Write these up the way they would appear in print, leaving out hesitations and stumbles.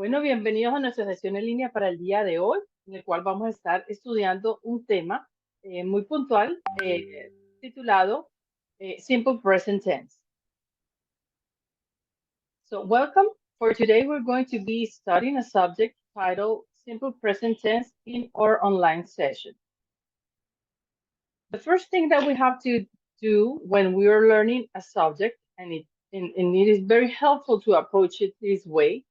Bueno, bienvenidos a nuestra sesión en línea para el día de hoy, en el cual vamos a estar estudiando un tema muy puntual titulado Simple Present Tense. So, welcome. For today, we're going to be studying a subject titled Simple Present Tense in our online session. The first thing that we have to do when we are learning a subject, and it is very helpful to approach it this way,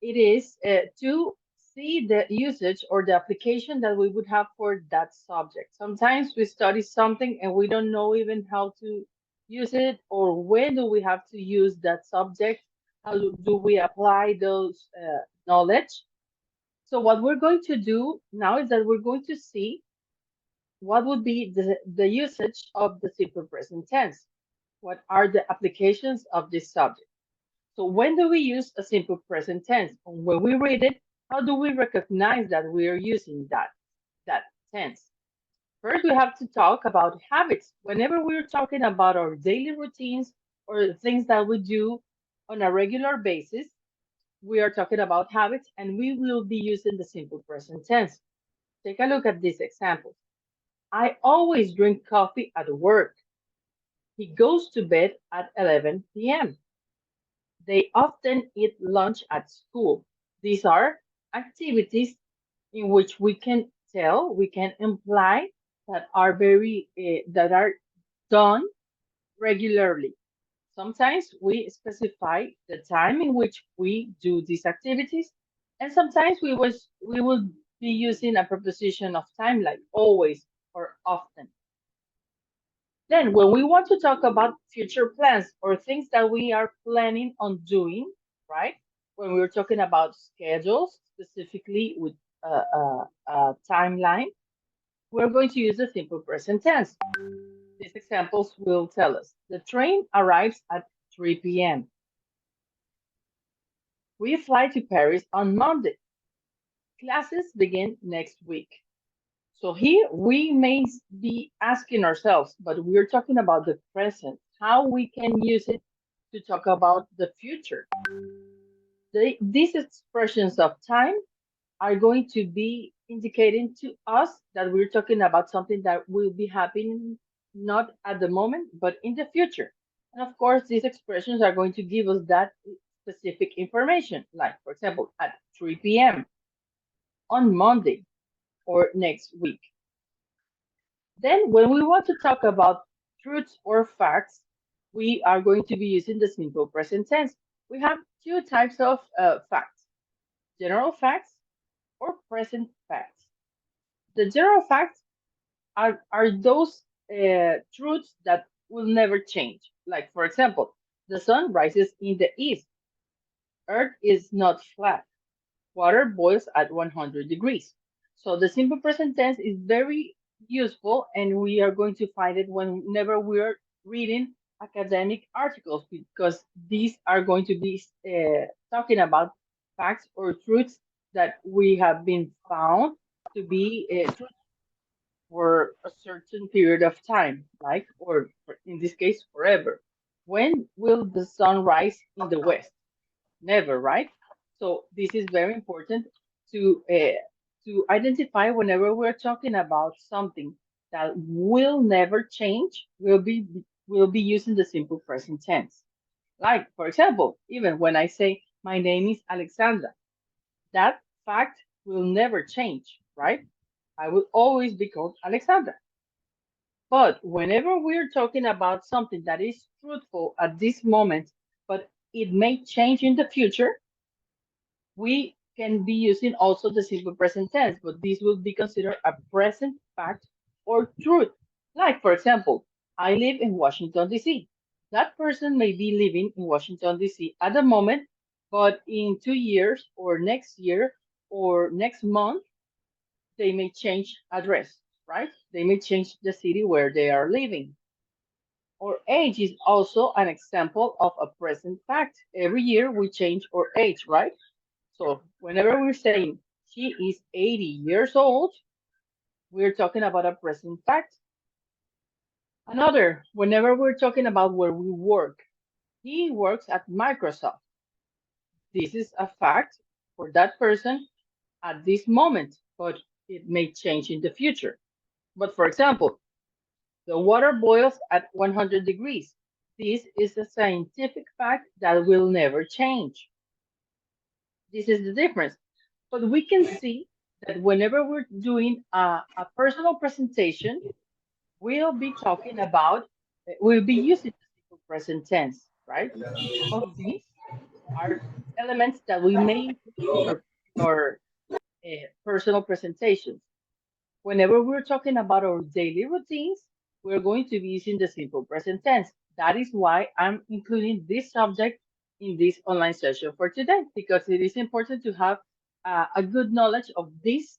it is to see the usage or the application that we would have for that subject. Sometimes we study something and we don't know even how to use it or when do we have to use that subject, how do we apply those knowledge. So what we're going to do now is that we're going to see what would be the usage of the simple present tense. What are the applications of this subject? So when do we use a simple present tense? When we read it, how do we recognize that we are using that tense? First, we have to talk about habits. Whenever we're talking about our daily routines or the things that we do on a regular basis, we are talking about habits and we will be using the simple present tense. Take a look at these examples. I always drink coffee at work. He goes to bed at 11 p.m. They often eat lunch at school. These are activities in which we can tell, we can imply that are that are done regularly. Sometimes we specify the time in which we do these activities, and sometimes we will be using a preposition of time like always or often. Then, when we want to talk about future plans or things that we are planning on doing, right? When we're talking about schedules, specifically with a timeline, we're going to use the simple present tense. These examples will tell us the train arrives at 3 p.m. We fly to Paris on Monday. Classes begin next week. So here we may be asking ourselves, but we're talking about the present, how we can use it to talk about the future. These expressions of time are going to be indicating to us that we're talking about something that will be happening not at the moment, but in the future. And of course, these expressions are going to give us that specific information, like, for example, at 3 p.m., on Monday, or next week. Then, when we want to talk about truths or facts, we are going to be using the simple present tense. We have two types of facts: general facts or present facts. The general facts are those truths that will never change. Like, for example, the sun rises in the east, Earth is not flat, water boils at 100 degrees. So the simple present tense is very useful, and we are going to find it whenever we're reading academic articles because these are going to be talking about facts or truths that we have been found to be true for a certain period of time, like, or in this case, forever. When will the sun rise in the west? Never, right? So this is very important to identify whenever we're talking about something that will never change. We'll be using the simple present tense. Like, for example, even when I say my name is Alexandra, that fact will never change, right? I will always be called Alexandra. But whenever we're talking about something that is truthful at this moment, but it may change in the future, we can be using also the simple present tense, but this will be considered a present fact or truth. Like, for example, I live in Washington, D.C. That person may be living in Washington, D.C. at the moment, but in 2 years or next year or next month, they may change address, right? They may change the city where they are living. Our age is also an example of a present fact. Every year we change our age, right? So whenever we're saying she is 80 years old, we're talking about a present fact. Another, whenever we're talking about where we work, he works at Microsoft. This is a fact for that person at this moment, but it may change in the future. But for example, the water boils at 100 degrees. This is a scientific fact that will never change. This is the difference. But we can see that whenever we're doing a personal presentation, we'll be talking about, we'll be using the simple present tense, right? Some of these are elements that we may include in our personal presentations. Whenever we're talking about our daily routines, we're going to be using the simple present tense. That is why I'm including this subject in this online session for today, because it is important to have a good knowledge of this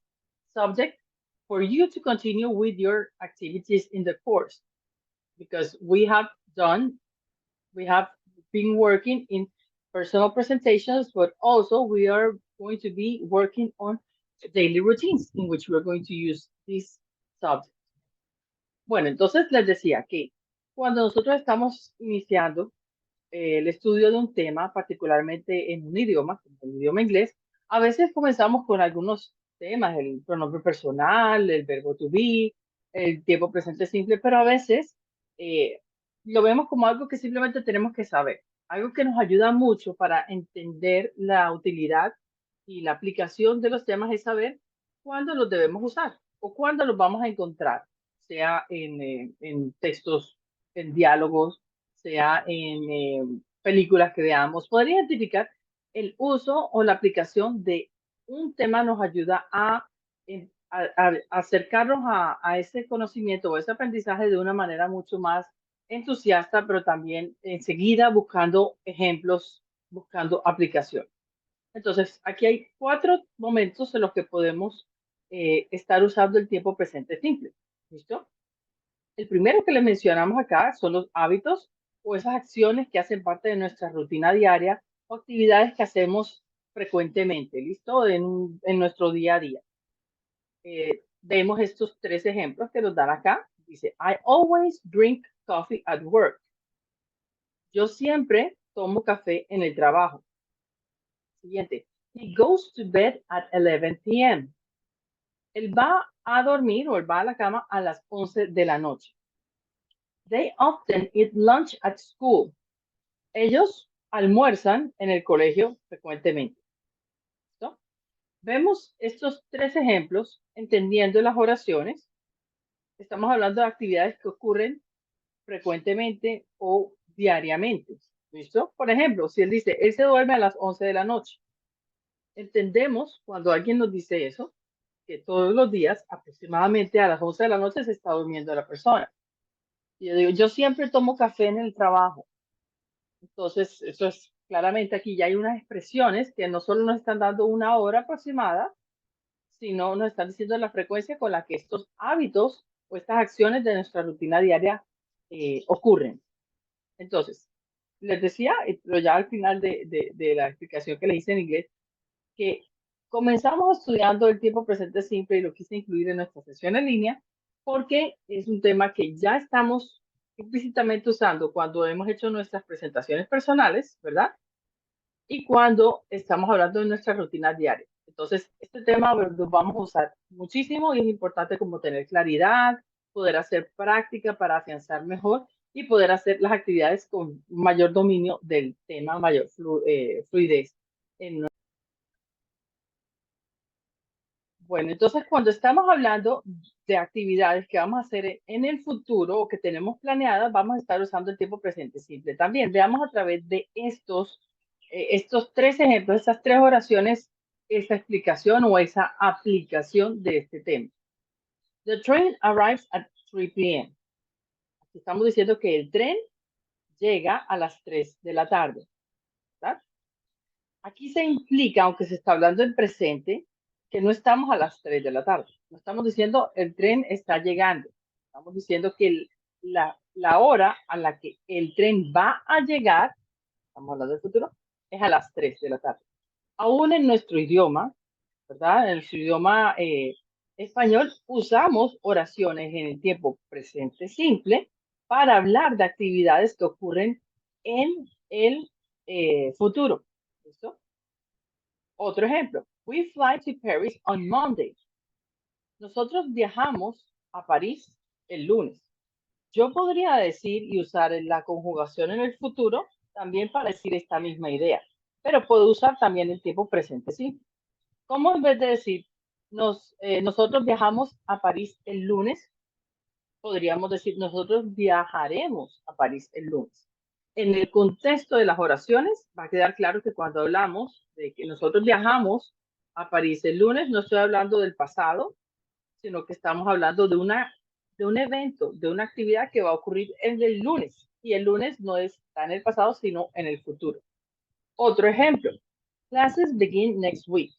subject for you to continue with your activities in the course. Because we have been working in personal presentations, but also we are going to be working on daily routines in which we're going to use this subject. Bueno, entonces les decía que cuando nosotros estamos iniciando el estudio de un tema, particularmente en un idioma, como el idioma inglés, a veces comenzamos con algunos temas, el pronombre personal, el verbo to be, el tiempo presente simple, pero a veces lo vemos como algo que simplemente tenemos que saber, algo que nos ayuda mucho para entender la utilidad y la aplicación de los temas es saber cuándo los debemos usar o cuándo los vamos a encontrar, sea en textos, en diálogos, sea en películas que veamos, poder identificar el uso o la aplicación de un tema nos ayuda a acercarnos a ese conocimiento o ese aprendizaje de una manera mucho más entusiasta, pero también enseguida buscando ejemplos, buscando aplicación. Entonces, aquí hay 4 momentos en los que podemos estar usando el tiempo presente simple. ¿Listo? El primero que le mencionamos acá son los hábitos o esas acciones que hacen parte de nuestra rutina diaria o actividades que hacemos frecuentemente, ¿listo? En nuestro día a día. Vemos estos 3 ejemplos que nos dan acá. Dice, I always drink coffee at work. Yo siempre tomo café en el trabajo. Siguiente. He goes to bed at 11 p.m. Él va a dormir o él va a la cama a las 11 de la noche. They often eat lunch at school. Ellos almuerzan en el colegio frecuentemente. ¿Listo? Vemos estos 3 ejemplos entendiendo las oraciones. Estamos hablando de actividades que ocurren frecuentemente o diariamente. ¿Listo? Por ejemplo, si él dice, él se duerme a las 11 de la noche. Entendemos cuando alguien nos dice eso, que todos los días, aproximadamente a las 11 de la noche, se está durmiendo la persona. Y yo digo, yo siempre tomo café en el trabajo. Entonces, eso es claramente aquí ya hay unas expresiones que no solo nos están dando una hora aproximada, sino nos están diciendo la frecuencia con la que estos hábitos o estas acciones de nuestra rutina diaria ocurren. Entonces, les decía, pero ya al final de la explicación que le hice en inglés, que comenzamos estudiando el tiempo presente simple y lo quise incluir en nuestra sesión en línea porque es un tema que ya estamos implícitamente usando cuando hemos hecho nuestras presentaciones personales, ¿verdad? Y cuando estamos hablando de nuestra rutina diaria. Entonces, este tema lo vamos a usar muchísimo y es importante como tener claridad, poder hacer práctica para afianzar mejor y poder hacer las actividades con mayor dominio del tema, mayor fluidez en. Bueno, entonces cuando estamos hablando de actividades que vamos a hacer en el futuro o que tenemos planeadas, vamos a estar usando el tiempo presente simple. También veamos a través de estos 3 ejemplos, estas 3 oraciones, esa explicación o esa aplicación de este tema. The train arrives at 3 p.m. Aquí estamos diciendo que el tren llega a las 3 de la tarde. ¿Verdad? Aquí se implica, aunque se está hablando en presente, que no estamos a las 3 de la tarde. No estamos diciendo el tren está llegando. Estamos diciendo que la hora a la que el tren va a llegar, estamos hablando del futuro, es a las 3 de la tarde. Aún en nuestro idioma, ¿verdad? En nuestro idioma español, usamos oraciones en el tiempo presente simple para hablar de actividades que ocurren en el futuro. ¿Listo? Otro ejemplo. We fly to Paris on Monday. Nosotros viajamos a París el lunes. Yo podría decir y usar la conjugación en el futuro también para decir esta misma idea, pero puedo usar también el tiempo presente simple. ¿Cómo en vez de decir nosotros viajamos a París el lunes? Podríamos decir nosotros viajaremos a París el lunes. En el contexto de las oraciones va a quedar claro que cuando hablamos de que nosotros viajamos a París el lunes, no estoy hablando del pasado, sino que estamos hablando de un evento, de una actividad que va a ocurrir el lunes. Y el lunes no está en el pasado, sino en el futuro. Otro ejemplo. Classes begin next week.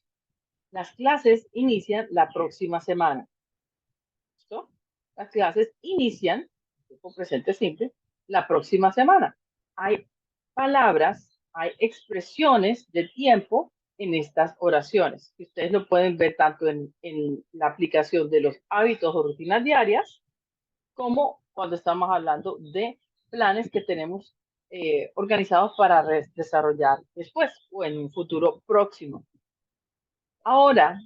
Las clases inician la próxima semana. ¿Listo? Las clases inician, tiempo presente simple, la próxima semana. Hay palabras, hay expresiones de tiempo en estas oraciones. Ustedes lo pueden ver tanto en la aplicación de los hábitos o rutinas diarias, como cuando estamos hablando de planes que tenemos organizados para desarrollar después o en un futuro próximo. Ahora,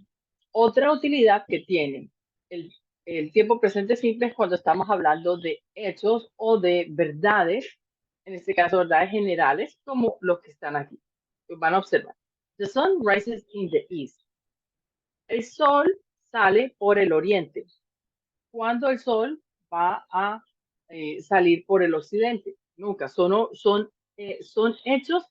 otra utilidad que tiene el, el tiempo presente simple es cuando estamos hablando de hechos o de verdades, en este caso verdades generales, como los que están aquí. Pues van a observar. The sun rises in the east. El sol sale por el oriente. ¿Cuándo el sol va a salir por el occidente? Nunca. Son hechos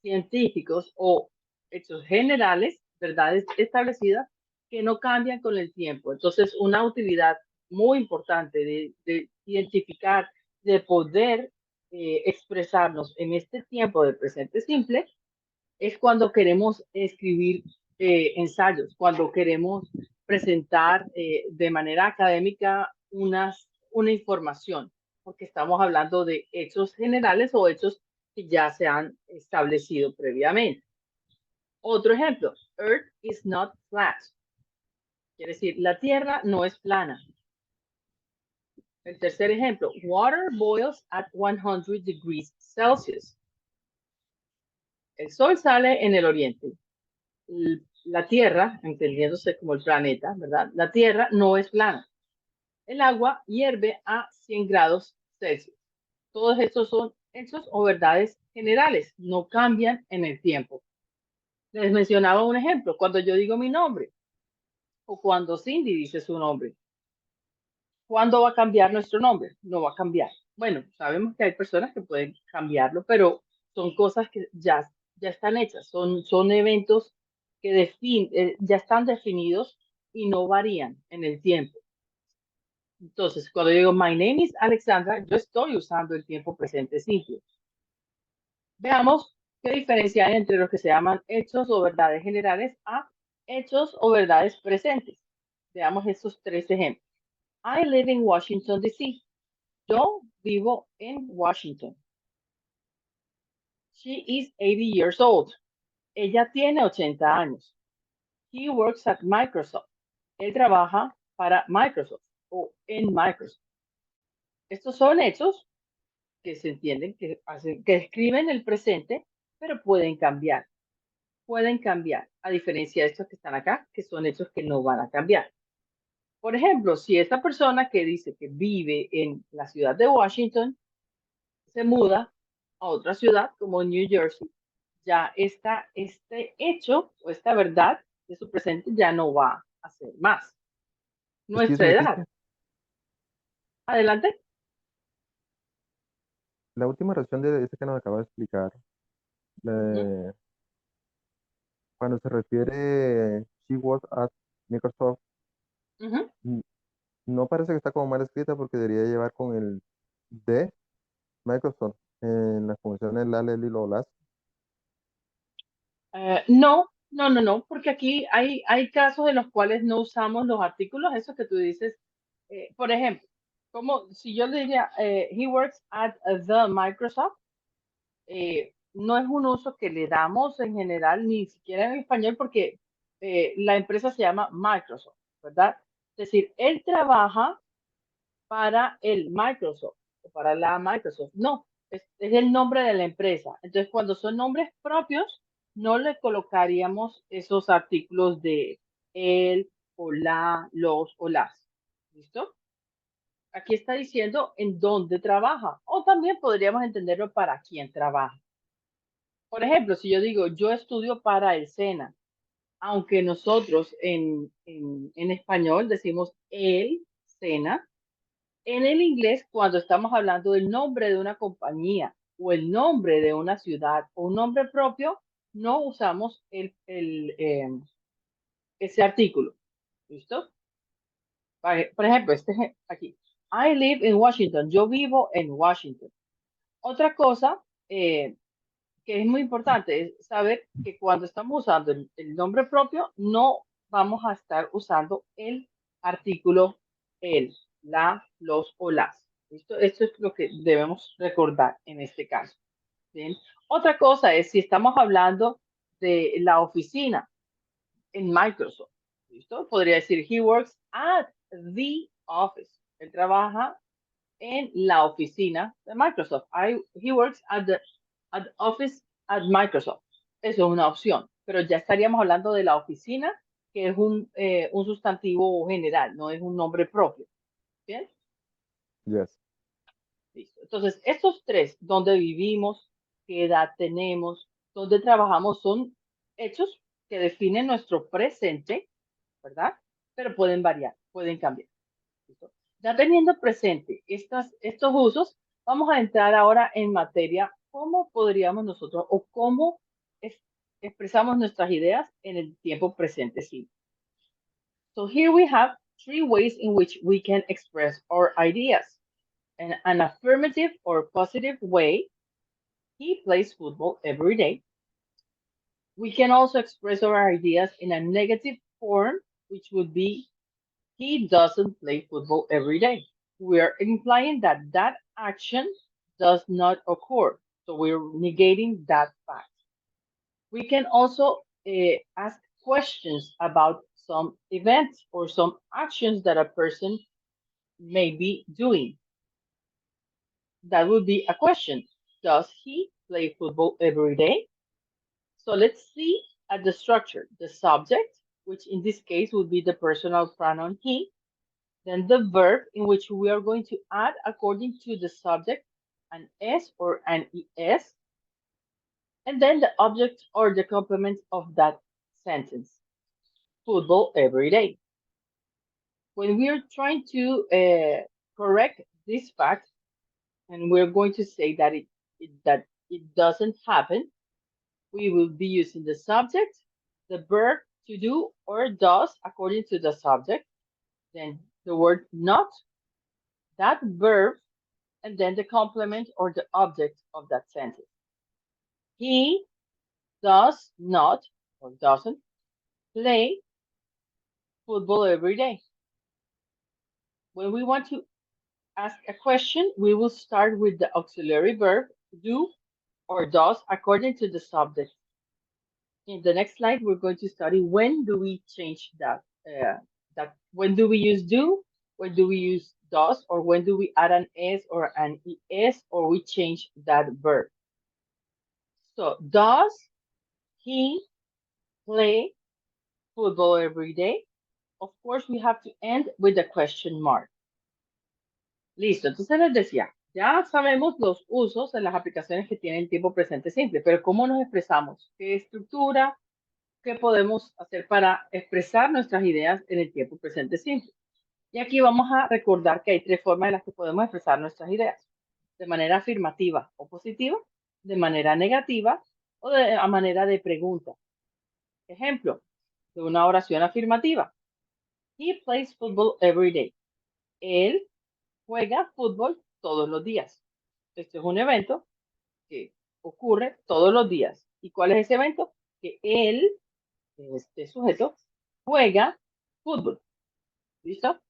científicos o hechos generales, verdades establecidas, que no cambian con el tiempo. Entonces, una utilidad muy importante de identificar, de poder expresarnos en este tiempo de presente simple, es cuando queremos escribir ensayos, cuando queremos presentar de manera académica una información, porque estamos hablando de hechos generales o hechos que ya se han establecido previamente. Otro ejemplo, Earth is not flat. Quiere decir, la Tierra no es plana. El tercer ejemplo, water boils at 100 degrees Celsius. El sol sale en el oriente. La Tierra, entendiéndose como el planeta, ¿verdad? La Tierra no es plana. El agua hierve a 100 grados Celsius. Todos estos son hechos o verdades generales, no cambian en el tiempo. Les mencionaba un ejemplo, cuando yo digo mi nombre o cuando Cindy dice su nombre. ¿Cuándo va a cambiar nuestro nombre? No va a cambiar. Bueno, sabemos que hay personas que pueden cambiarlo, pero son cosas que ya están hechas, son eventos que ya están definidos y no varían en el tiempo. Entonces, cuando digo my name is Alexandra, yo estoy usando el tiempo presente simple. Veamos qué diferencia hay entre los que se llaman hechos o verdades generales a hechos o verdades presentes. Veamos estos tres ejemplos. I live in Washington, D.C. Yo vivo en Washington. She is 80 years old. Ella tiene 80 años. He works at Microsoft. Él trabaja para Microsoft o en Microsoft. Estos son hechos que se entienden, que escriben el presente, pero pueden cambiar. Pueden cambiar, a diferencia de estos que están acá, que son hechos que no van a cambiar. Por ejemplo, si esta persona que dice que vive en la ciudad de Washington se muda a otra ciudad como New Jersey, ya este hecho o esta verdad de su presente ya no va a ser más. Excuse Nuestra me, edad. teacher. Adelante. La última oración de ese que nos acaba de explicar, Ujú, eh, cuando se refiere she was at Microsoft, ujú. n- no parece que está como mal escrita porque debería llevar con el de Microsoft en las funciones la, le, li, lo, las. No, porque aquí hay casos en los cuales no usamos los artículos, eso que tú dices. Por ejemplo, como si yo le diría, he works at the Microsoft, no es un uso que le damos en general, ni siquiera en español, porque la empresa se llama Microsoft, ¿verdad? Es decir, él trabaja para el Microsoft o para la Microsoft. No, es el nombre de la empresa. Entonces, cuando son nombres propios, no le colocaríamos esos artículos de él, o la, los o las. ¿Listo? Aquí está diciendo en dónde trabaja, o también podríamos entenderlo para quién trabaja. Por ejemplo, si yo digo, yo estudio para el SENA, aunque nosotros en español decimos el SENA, en el inglés, cuando estamos hablando del nombre de una compañía o el nombre de una ciudad o un nombre propio, no usamos ese artículo. ¿Listo? Por ejemplo, aquí. I live in Washington. Yo vivo en Washington. Otra cosa que es muy importante es saber que cuando estamos usando el nombre propio, no vamos a estar usando el artículo el, la, los o las. ¿Listo? Esto es lo que debemos recordar en este caso. ¿Bien? Otra cosa es si estamos hablando de la oficina en Microsoft. ¿Listo? Podría decir, he works at the office. Él trabaja en la oficina de Microsoft. He works at the office at Microsoft. Eso es una opción, pero ya estaríamos hablando de la oficina, que es un sustantivo general, no es un nombre propio. ¿Bien? Yes. Listo. Entonces, estos tres, donde vivimos, qué edad tenemos, dónde trabajamos, son hechos que definen nuestro presente, ¿verdad? Pero pueden variar, pueden cambiar. ¿Listo? Ya teniendo presente estos usos, vamos a entrar ahora en materia, cómo podríamos nosotros o cómo expresamos nuestras ideas en el tiempo presente simple. So here we have three ways in which we can express our ideas. In an affirmative or positive way, he plays football every day. We can also express our ideas in a negative form, which would be he doesn't play football every day. We are implying that that action does not occur. So we're negating that fact. We can also ask questions about some events or some actions that a person may be doing. That would be a question. Does he play football every day? So let's see at the structure, the subject, which in this case would be the personal pronoun he, then the verb in which we are going to add according to the subject an s or an es, and then the object or the complement of that sentence. Football every day. When we are trying to correct this fact, and we're going to say that it doesn't happen, we will be using the subject, the verb to do or does according to the subject, then the word not, that verb, and then the complement or the object of that sentence. He does not or doesn't play football every day. When we want to ask a question, we will start with the auxiliary verb do or does according to the subject. In the next slide, we're going to study when do we change that. When do we use do, when do we use does, or when do we add an s or an es, or we change that verb. So does he play football every day? Of course, we have to end with a question mark. Listo, entonces les decía, ya sabemos los usos de las aplicaciones que tienen tiempo presente simple, pero ¿cómo nos expresamos? ¿Qué estructura? ¿Qué podemos hacer para expresar nuestras ideas en el tiempo presente simple? Y aquí vamos a recordar que hay tres formas en las que podemos expresar nuestras ideas. De manera afirmativa o positiva, de manera negativa o a manera de pregunta. Ejemplo de una oración afirmativa. He plays football every day. Él juega fútbol todos los días. Este es un evento que ocurre todos los días. ¿Y cuál es ese evento? Que él, este sujeto, juega fútbol. ¿Listo?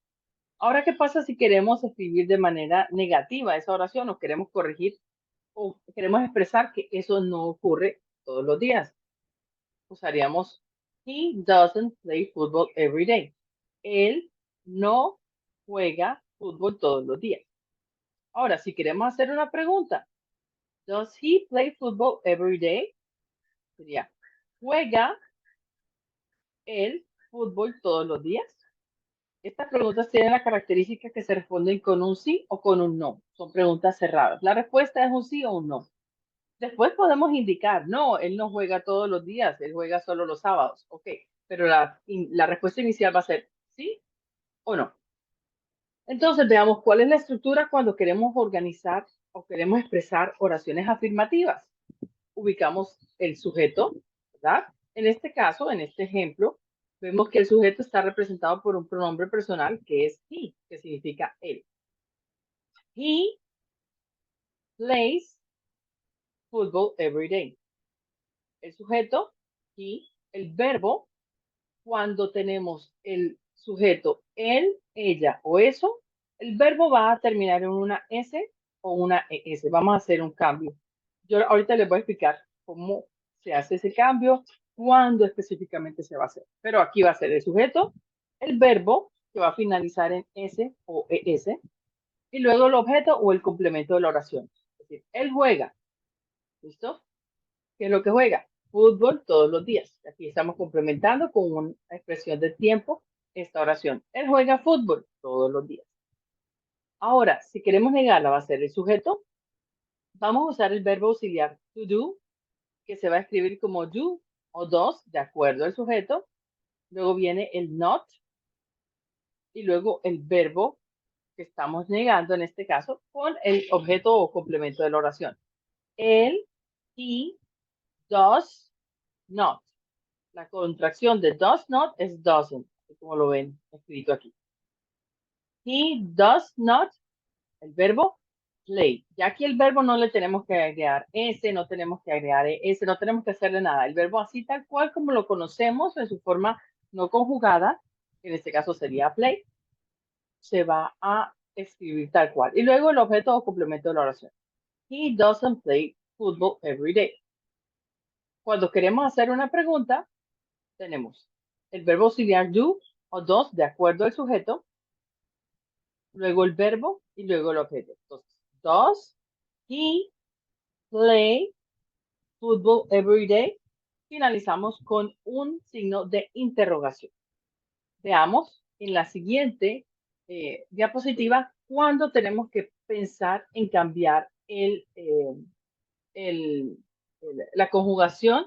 Ahora, ¿qué pasa si queremos escribir de manera negativa esa oración o queremos corregir o queremos expresar que eso no ocurre todos los días? Usaríamos he doesn't play football every day. Él no juega fútbol todos los días. Ahora, si queremos hacer una pregunta, does he play football every day? Sería, ¿Juega el fútbol todos los días? Estas preguntas tienen la característica que se responden con un sí o con un no. Son preguntas cerradas. La respuesta es un sí o un no. Después podemos indicar, no, él no juega todos los días, él juega solo los sábados. Ok, pero la respuesta inicial va a ser sí o no. Entonces veamos cuál es la estructura cuando queremos organizar o queremos expresar oraciones afirmativas. Ubicamos el sujeto, ¿verdad? En este caso, en este ejemplo, vemos que el sujeto está representado por un pronombre personal que es he, que significa él. He plays football every day. El sujeto, he, el verbo, cuando tenemos el sujeto él, ella o eso, el verbo va a terminar en una S o una ES. Vamos a hacer un cambio. Yo ahorita les voy a explicar cómo se hace ese cambio, cuándo específicamente se va a hacer. Pero aquí va a ser el sujeto, el verbo, que va a finalizar en S o ES, y luego el objeto o el complemento de la oración. Es decir, él juega. ¿Listo? ¿Qué es lo que juega? Fútbol todos los días. Aquí estamos complementando con una expresión de tiempo esta oración. Él juega fútbol todos los días. Ahora, si queremos negarla, va a ser el sujeto. Vamos a usar el verbo auxiliar to do, que se va a escribir como do o does, de acuerdo al sujeto. Luego viene el not y luego el verbo que estamos negando en este caso con el objeto o complemento de la oración. Él, he, does not. La contracción de does not es doesn't, como lo ven escrito aquí. He does not, el verbo play. Ya aquí el verbo no le tenemos que agregar S, no tenemos que agregar S, no tenemos que hacerle nada. El verbo así tal cual como lo conocemos en su forma no conjugada, en este caso sería play, se va a escribir tal cual. Y luego el objeto o complemento de la oración. He doesn't play football every day. Cuando queremos hacer una pregunta, tenemos el verbo auxiliar do o does de acuerdo al sujeto, luego el verbo y luego el objeto. Entonces, does he play football every day? Finalizamos con un signo de interrogación. Veamos en la siguiente diapositiva cuándo tenemos que pensar en cambiar la conjugación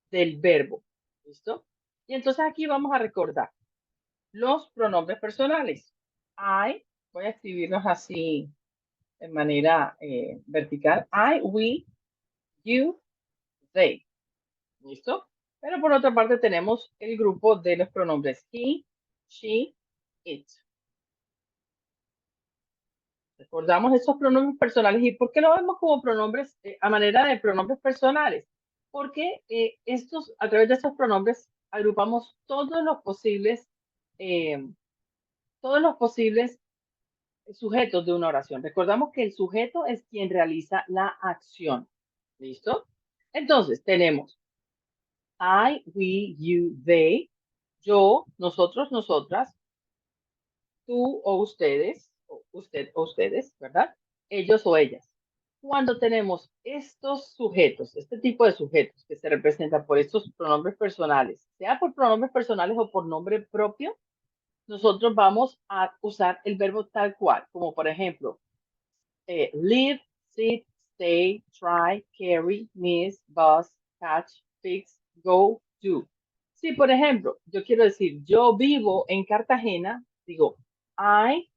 del verbo. ¿Listo? Y entonces aquí vamos a recordar los pronombres personales. I, voy a escribirlos así de manera vertical. I, we, you, they. ¿Listo? Pero por otra parte tenemos el grupo de los pronombres he, she, it. Recordamos esos pronombres personales. ¿Y por qué lo vemos como pronombres a manera de pronombres personales? Porque a través de estos pronombres agrupamos eh, todos los posibles sujetos de una oración. Recordamos que el sujeto es quien realiza la acción. ¿Listo? Entonces, tenemos I, we, you, they, yo, nosotros, nosotras, tú o ustedes, o usted o ustedes, ¿verdad? Ellos o ellas. Cuando tenemos estos sujetos, este tipo de sujetos que se representan por estos pronombres personales, sea por pronombres personales o por nombre propio, nosotros vamos a usar el verbo tal cual, como por ejemplo, live, sit, stay, try, carry, miss, bus, catch, fix, go, do. Si, por ejemplo, yo quiero decir, yo vivo en Cartagena, digo, I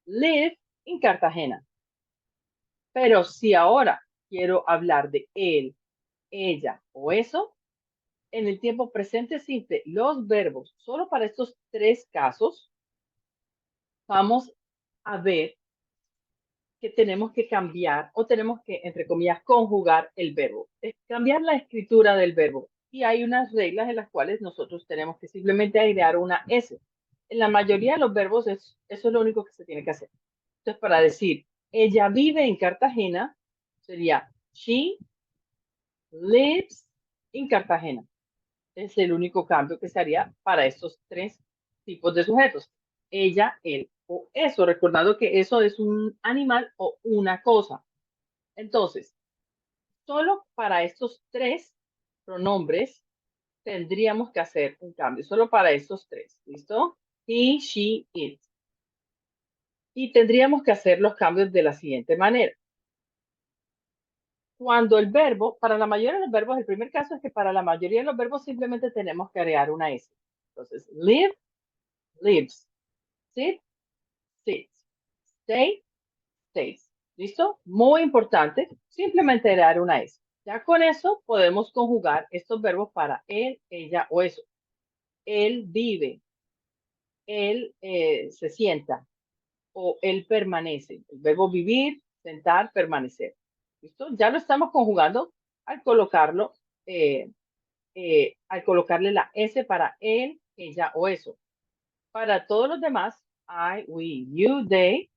live in Cartagena. Pero si ahora quiero hablar de él, ella o eso, en el tiempo presente simple, los verbos, solo para estos tres casos, vamos a ver que tenemos que cambiar o tenemos que, entre comillas, conjugar el verbo. Es cambiar la escritura del verbo. Y hay unas reglas en las cuales nosotros tenemos que simplemente agregar una S. En la mayoría de los verbos eso es lo único que se tiene que hacer. Entonces, para decir, ella vive en Cartagena, sería she lives in Cartagena. Es el único cambio que se haría para estos tres tipos de sujetos. Ella, él o eso, recordando que eso es un animal o una cosa. Entonces, solo para estos tres pronombres tendríamos que hacer un cambio, solo para estos tres, ¿listo? He, she, it. Y tendríamos que hacer los cambios de la siguiente manera. Cuando el verbo, para la mayoría de los verbos, el primer caso es que para la mayoría de los verbos simplemente tenemos que agregar una S. Entonces, live, lives. Sit, sits. Stay, stays. ¿Listo? Muy importante, simplemente agregar una S. Ya con eso podemos conjugar estos verbos para él, ella o eso. Él vive, él se sienta o él permanece. El verbo vivir, sentar, permanecer. ¿Listo? Ya lo estamos conjugando al colocarlo, al colocarle la S para él, ella o eso. Para todos los demás, I, we, you, they,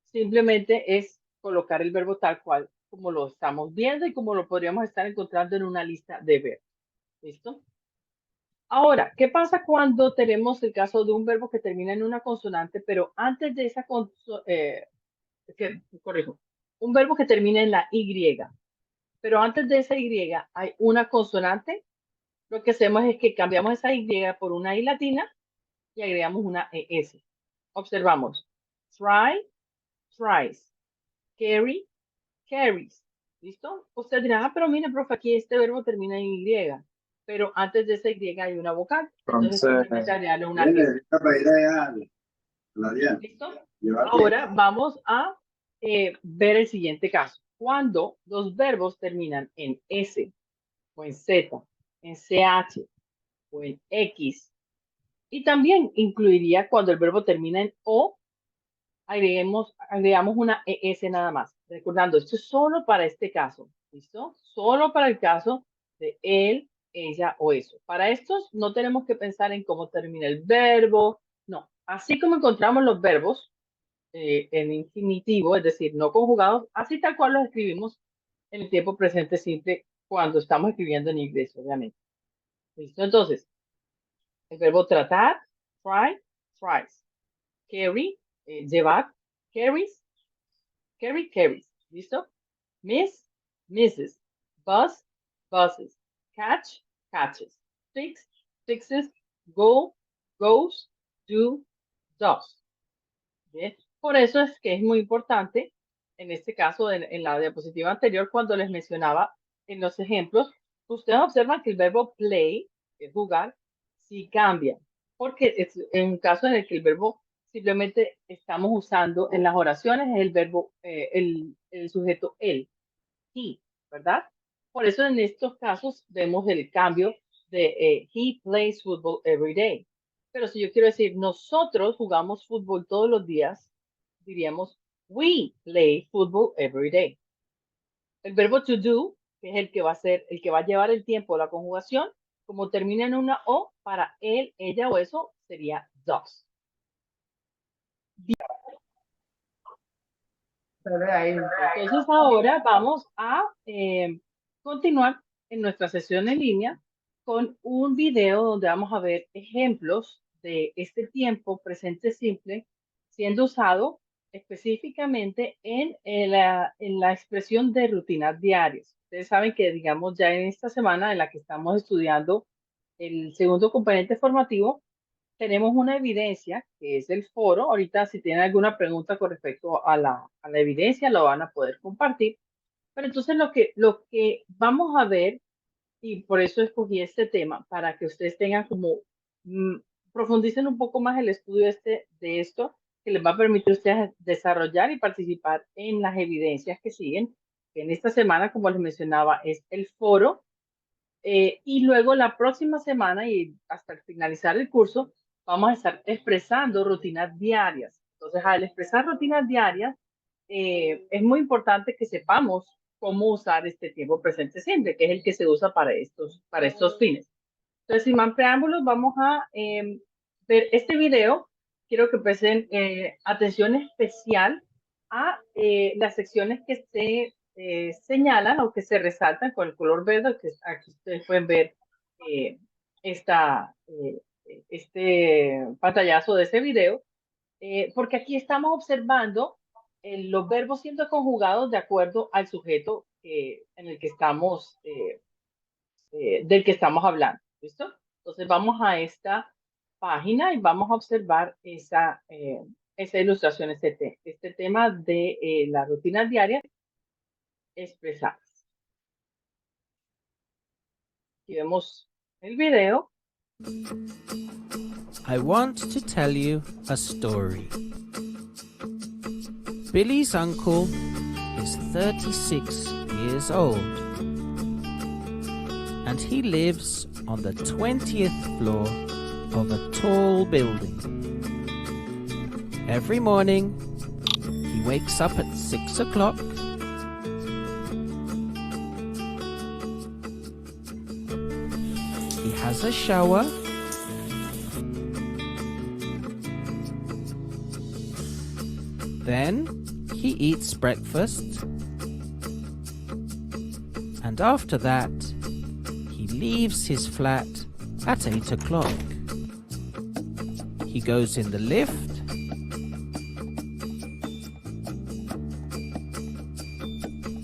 simplemente es colocar el verbo tal cual como lo estamos viendo y como lo podríamos estar encontrando en una lista de verbos. ¿Listo? Ahora, ¿qué pasa cuando tenemos el caso de un verbo que termina en una consonante, pero antes de esa corrijo, un verbo que termina en la Y, pero antes de esa Y hay una consonante? Lo que hacemos es que cambiamos esa Y por una I latina y agregamos una ES. Observamos. Try, tries. Carry, carries. ¿Listo? Usted dirá, pero mire, profe, aquí este verbo termina en Y, pero antes de esa Y hay una vocal. Entonces simplemente agregarle una S. ¿Listo? Ahora vamos a ver el siguiente caso. Cuando los verbos terminan en S, o en Z, en CH, o en X, y también incluiría cuando el verbo termina en O, agregamos una ES nada más. Recordando, esto es solo para este caso. ¿Listo? Solo para el caso de él, ella o eso. Para estos no tenemos que pensar en cómo termina el verbo. No. Así como encontramos los verbos en infinitivo, es decir, no conjugados, así tal cual los escribimos en el tiempo presente simple cuando estamos escribiendo en inglés, obviamente. ¿Listo? Entonces, el verbo tratar, try, tries. Carry, llevar, carries, carry, carries. ¿Listo? Miss, misses. Bus, buses. Catch, catches. Fix, fixes. Go, goes. Do, does. ¿Bien? Por eso es que es muy importante, en este caso, en la diapositiva anterior, cuando les mencionaba en los ejemplos, ustedes observan que el verbo play, que es jugar, sí cambia, porque es en un caso en el que el verbo simplemente estamos usando en las oraciones es el verbo, el sujeto él, he, ¿verdad? Por eso en estos casos vemos el cambio de he plays football every day. Pero si yo quiero decir nosotros jugamos fútbol todos los días, diríamos we play football every day. El verbo to do, que es el que va a ser, el que va a llevar el tiempo, la conjugación, como termina en una O, para él, ella o eso, sería does. Entonces ahora vamos a continuar en nuestra sesión en línea con un video donde vamos a ver ejemplos de este tiempo presente simple siendo usado específicamente en la expresión de rutinas diarias. Ustedes saben que, digamos, ya en esta semana en la que estamos estudiando el segundo componente formativo, tenemos una evidencia que es el foro. Ahorita si tienen alguna pregunta con respecto a la evidencia, lo van a poder compartir. Pero entonces lo que vamos a ver, y por eso escogí este tema, para que ustedes tengan como, mm, profundicen un poco más el estudio de esto, que les va a permitir a ustedes desarrollar y participar en las evidencias que siguen. Que en esta semana, como les mencionaba, es el foro. Y luego la próxima semana y hasta finalizar el curso, vamos a estar expresando rutinas diarias. Entonces, al expresar rutinas diarias, es muy importante que sepamos cómo usar este tiempo presente simple, que es el que se usa para estos fines. Entonces, sin más preámbulos, vamos a ver este video. Quiero que presten atención especial a las secciones que se señalan o que se resaltan con el color verde, que aquí ustedes pueden ver eh, este pantallazo de ese video, porque aquí estamos observando los verbos siendo conjugados de acuerdo al sujeto en el que estamos, del que estamos hablando. ¿Listo? Entonces vamos a esta página y vamos a observar esa ilustración, este tema de la rutina diaria expresadas. Aquí vemos el video. I want to tell you a story. Billy's uncle is 36 years old and he lives on the 20th floor of a tall building. Every morning, he wakes up at 6 o'clock. He has a shower. Then he eats breakfast. And after that, he leaves his flat at 8 o'clock. He goes in the lift.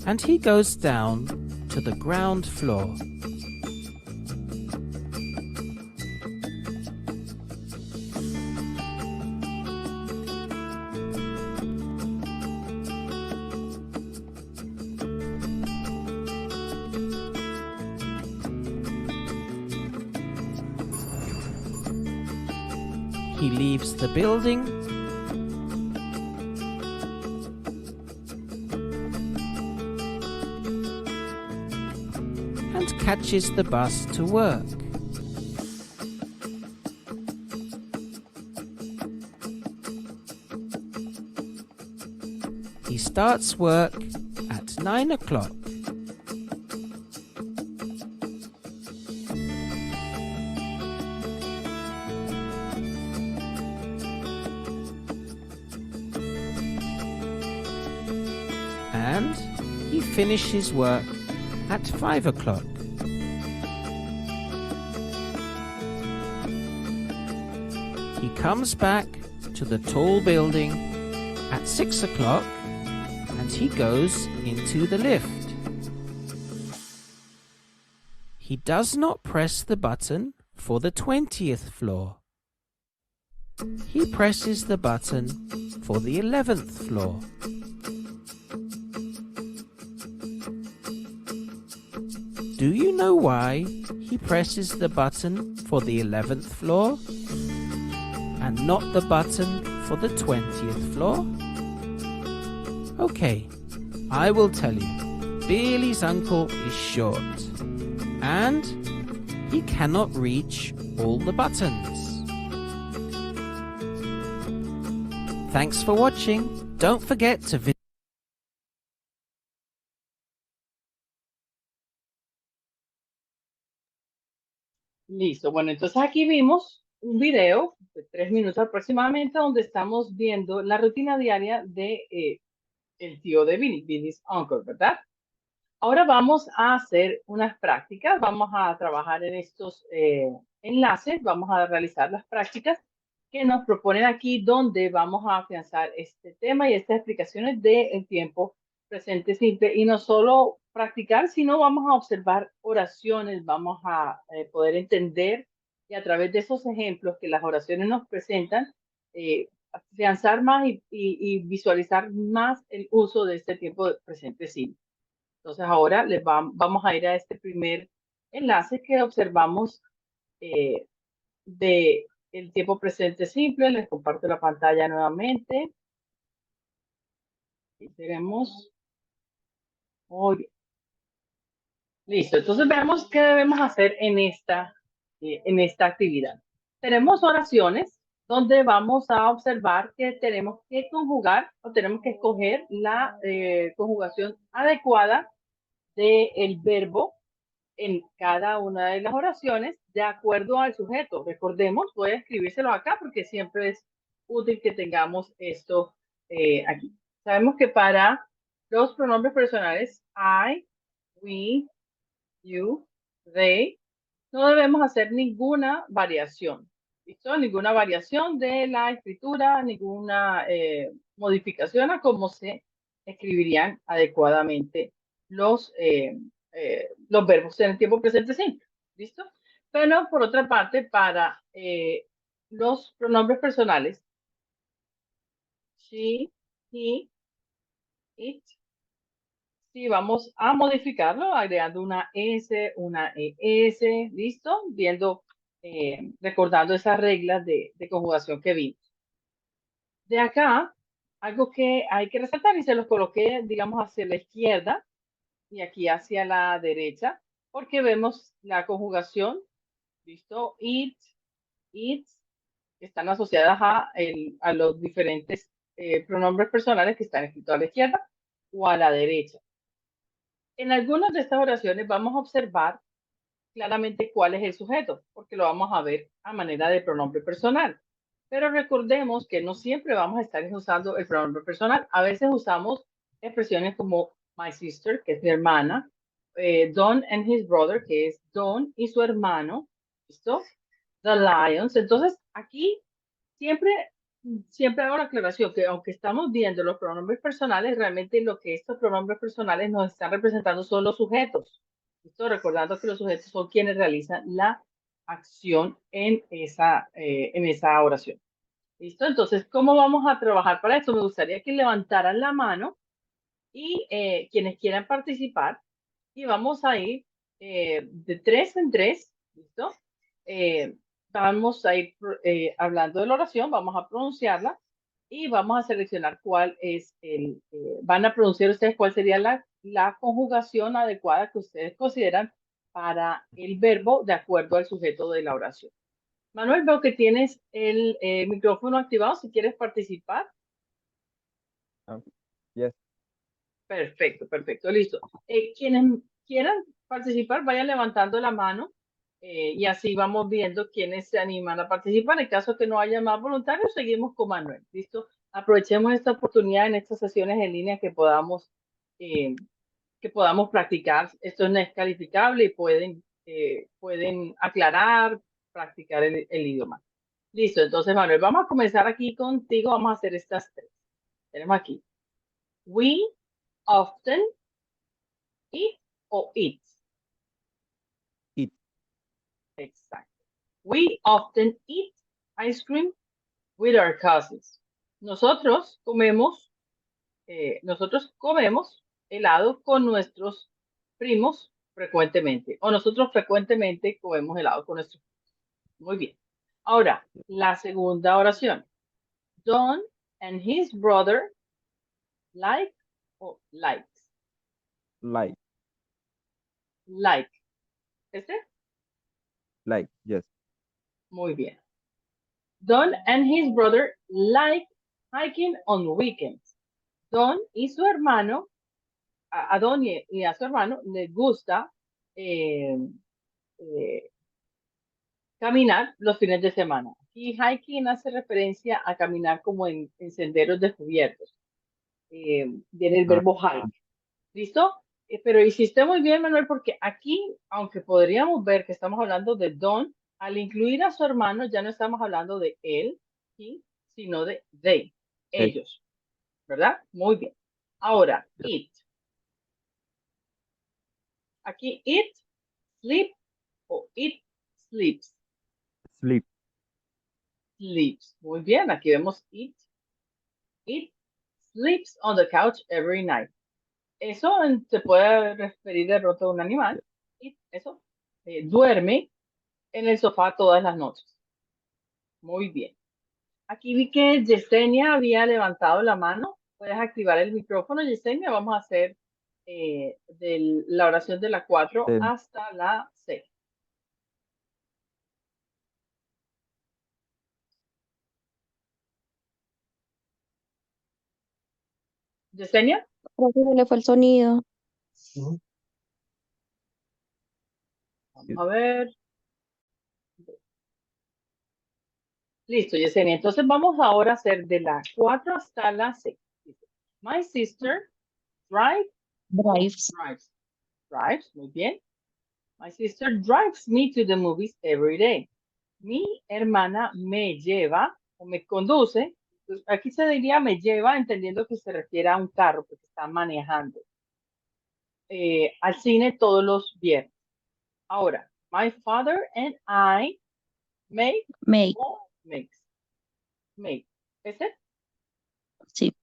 And he goes down to the ground floor. He leaves the building and catches the bus to work. He starts work at 9 o'clock. And he finishes work at 5 o'clock. He comes back to the tall building at 6 o'clock and he goes into the lift. He does not press the button for the 20th floor. He presses the button for the 11th floor. Do you know why he presses the button for the 11th floor and not the button for the 20th floor? Okay, I will tell you. Billy's uncle is short and he cannot reach all the buttons. Thanks for watching. Don't forget to visit. Listo. Bueno, entonces aquí vimos un video de 3 minutos aproximadamente donde estamos viendo la rutina diaria de el tío de Billy, Billy's uncle, ¿verdad? Ahora vamos a hacer unas prácticas, vamos a trabajar en estos enlaces, vamos a realizar las prácticas que nos proponen aquí, donde vamos a afianzar este tema y estas explicaciones del tiempo presente simple. Y no solo practicar, sino vamos a observar oraciones, vamos a poder entender y a través de esos ejemplos que las oraciones nos presentan, afianzar más y visualizar más el uso de este tiempo presente simple. Entonces ahora vamos a ir a este primer enlace que observamos de el tiempo presente simple. Les comparto la pantalla nuevamente. Aquí tenemos. Muy bien. Listo. Entonces veamos qué debemos hacer en esta actividad. Tenemos oraciones donde vamos a observar que tenemos que conjugar o tenemos que escoger la conjugación adecuada del verbo en cada una de las oraciones de acuerdo al sujeto. Recordemos, voy a escribírselo acá porque siempre es útil que tengamos esto aquí. Sabemos que para los pronombres personales I, we, you, they, no debemos hacer ninguna variación. ¿Listo? Ninguna variación de la escritura, ninguna modificación a cómo se escribirían adecuadamente los verbos en el tiempo presente simple. ¿Listo? Pero por otra parte, para los pronombres personales, she, he, it, sí, vamos a modificarlo agregando una S, una ES, ¿listo? Viendo, recordando esas reglas de conjugación que vimos. De acá, algo que hay que resaltar y se los coloqué, digamos, hacia la izquierda y aquí hacia la derecha, porque vemos la conjugación, ¿listo? It, its, que están asociadas a los diferentes pronombres personales que están escritos a la izquierda o a la derecha. En algunas de estas oraciones vamos a observar claramente cuál es el sujeto, porque lo vamos a ver a manera de pronombre personal. Pero recordemos que no siempre vamos a estar usando el pronombre personal. A veces usamos expresiones como my sister, que es mi hermana, Don and his brother, que es Don y su hermano, ¿listo? The lions. Entonces, aquí siempre, siempre hago la aclaración que aunque estamos viendo los pronombres personales, realmente lo que estos pronombres personales nos están representando son los sujetos. ¿Listo? Recordando que los sujetos son quienes realizan la acción en esa oración. ¿Listo? Entonces, ¿cómo vamos a trabajar para esto? Me gustaría que levantaran la mano y quienes quieran participar y vamos a ir de 3 en 3, ¿listo? Vamos a ir hablando de la oración, vamos a pronunciarla y vamos a seleccionar cuál es van a pronunciar ustedes cuál sería la conjugación adecuada que ustedes consideran para el verbo de acuerdo al sujeto de la oración. Manuel, veo que tienes el micrófono activado, si quieres participar. Yes. Perfecto, perfecto, listo. Quienes quieran participar, vayan levantando la mano y así vamos viendo quiénes se animan a participar. En caso que no haya más voluntarios, seguimos con Manuel, ¿listo? Aprovechemos esta oportunidad en estas sesiones en línea eh, que podamos practicar. Esto no es calificable y pueden aclarar, practicar el idioma. Listo, entonces Manuel, vamos a comenzar aquí contigo, vamos a hacer estas tres. Tenemos aquí. We often eat o eat. Eat. Exacto. We often eat ice cream with our cousins. Nosotros comemos helado con nuestros primos frecuentemente. O nosotros frecuentemente comemos helado con nuestros primos. Muy bien. Ahora, la segunda oración. Don and his brother like o likes. Like. Like. Like. Yes. Muy bien. Don and his brother like hiking on weekends. Don y su hermano, a Don y a su hermano les gusta eh, eh, caminar los fines de semana. Y hiking hace referencia a caminar como en senderos descubiertos. Viene el Ah, verbo hike. ¿Listo? Pero hiciste muy bien, Manuel, porque aquí, aunque podríamos ver que estamos hablando de Don, al incluir a su hermano ya no estamos hablando de él, ¿sí? Sino de they, ellos, ¿verdad? Muy bien. Ahora, eat. Aquí eat, sleep o eat, sleeps. sleep. Sleeps. Muy bien, aquí vemos eat. Eat, sleeps on the couch every night. Eso se puede referir de pronto a un animal. Eat, eso. Duerme en el sofá todas las noches. Muy bien. Aquí vi que Yesenia había levantado la mano. Puedes activar el micrófono, Yesenia. Vamos a hacer la oración de la 4 Del- hasta la 6. Yesenia, Creo que se le fue el sonido. Ujú. vamos a ver. Listo, Yesenia. Entonces vamos ahora a hacer de la 4 hasta la 6. My sister drives. Drives. Drives, muy bien. My sister drives me to the movies every day. Mi hermana me lleva o me conduce. Aquí se diría me lleva, entendiendo que se refiere a un carro porque está manejando al cine todos los viernes. Ahora, My father and I make Make. o makes. Make. ¿Ese? Sí.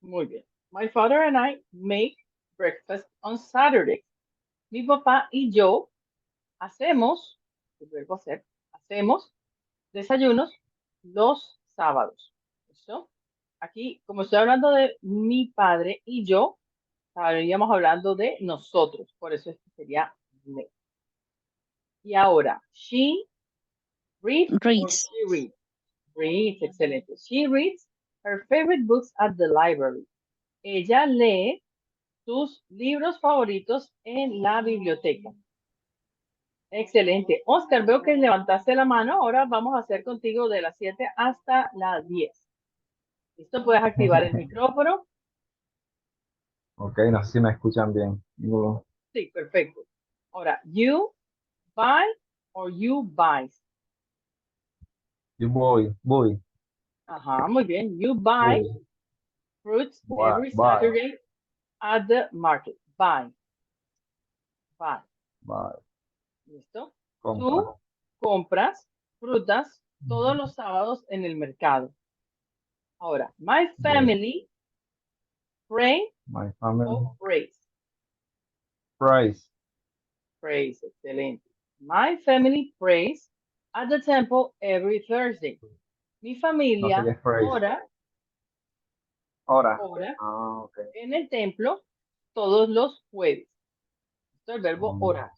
Muy bien. My father and I make breakfast on Saturday. Mi papá y yo hacemos, el verbo hacer, hacemos desayunos los sábados. ¿Listo? Aquí, como estoy hablando de mi padre y yo, estaríamos hablando de nosotros. Por eso este sería me. Y ahora, she reads or Reads. she reads. Reads, excelente. She reads her favorite books at the library. Ella lee sus libros favoritos en la biblioteca. Excelente. Oscar, veo que levantaste la mano. Ahora vamos a hacer contigo de las 7 hasta las 10. ¿Listo? Puedes activar el micrófono. Ok, no sé si me escuchan bien. Digo, Sí, perfecto. Ahora, you buy or you buys. yo voy, Ajá, muy bien. You buy voy, fruits every bye, Saturday at the market. Buy. Buy. bye, ¿Listo? compra. Tú compras frutas todos los sábados en el mercado. Ahora, my Yes. family pray My family o prays. price. Praise, excelente. My family prays at the temple every Thursday. Mi No sé familia qué es price. ora Ahora. ora Ah, ok. en el templo todos los jueves. Esto es el verbo Mm, orar.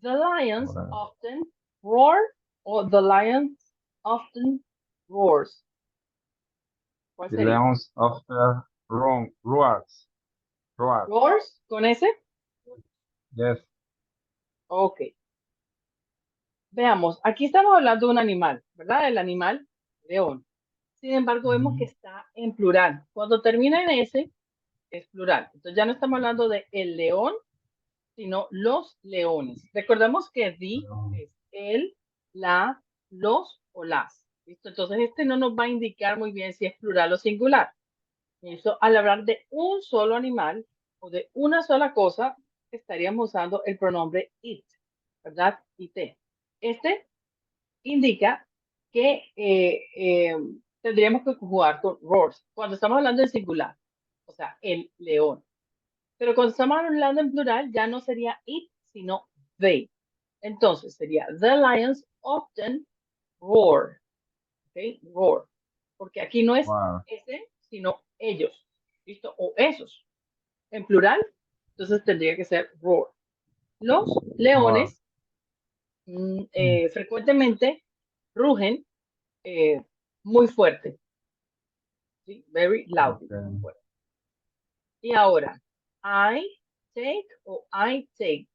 The lions Ahora. often roar or the lions often roars. ¿Cuál The sería? Lions after roars. Roar. Roars con ese. Yes. Ok. Veamos, aquí estamos hablando de un animal, ¿verdad? El animal león. Sin embargo, vemos que está en plural. Cuando termina en S, es plural. Entonces ya no estamos hablando de el león, sino los leones. Recordemos que the es el, la, los o las. ¿Listo? Entonces este no nos va a indicar muy bien si es plural o singular. Eso, al hablar de un solo animal o de una sola cosa, estaríamos usando el pronombre it, ¿verdad? It. Este indica que tendríamos que jugar con roars cuando estamos hablando en singular, o sea, el león. Pero cuando estamos hablando en plural, ya no sería it, sino they. Entonces sería the lions often roar. ¿Ok? Roar. Porque aquí no es Wow. ese, sino ellos. ¿Listo? O esos. En plural, entonces tendría que ser roar. Los Roar. leones frecuentemente rugen muy fuerte. ¿Sí? Very loud. Okay. Fuerte. Y ahora, I take o I take.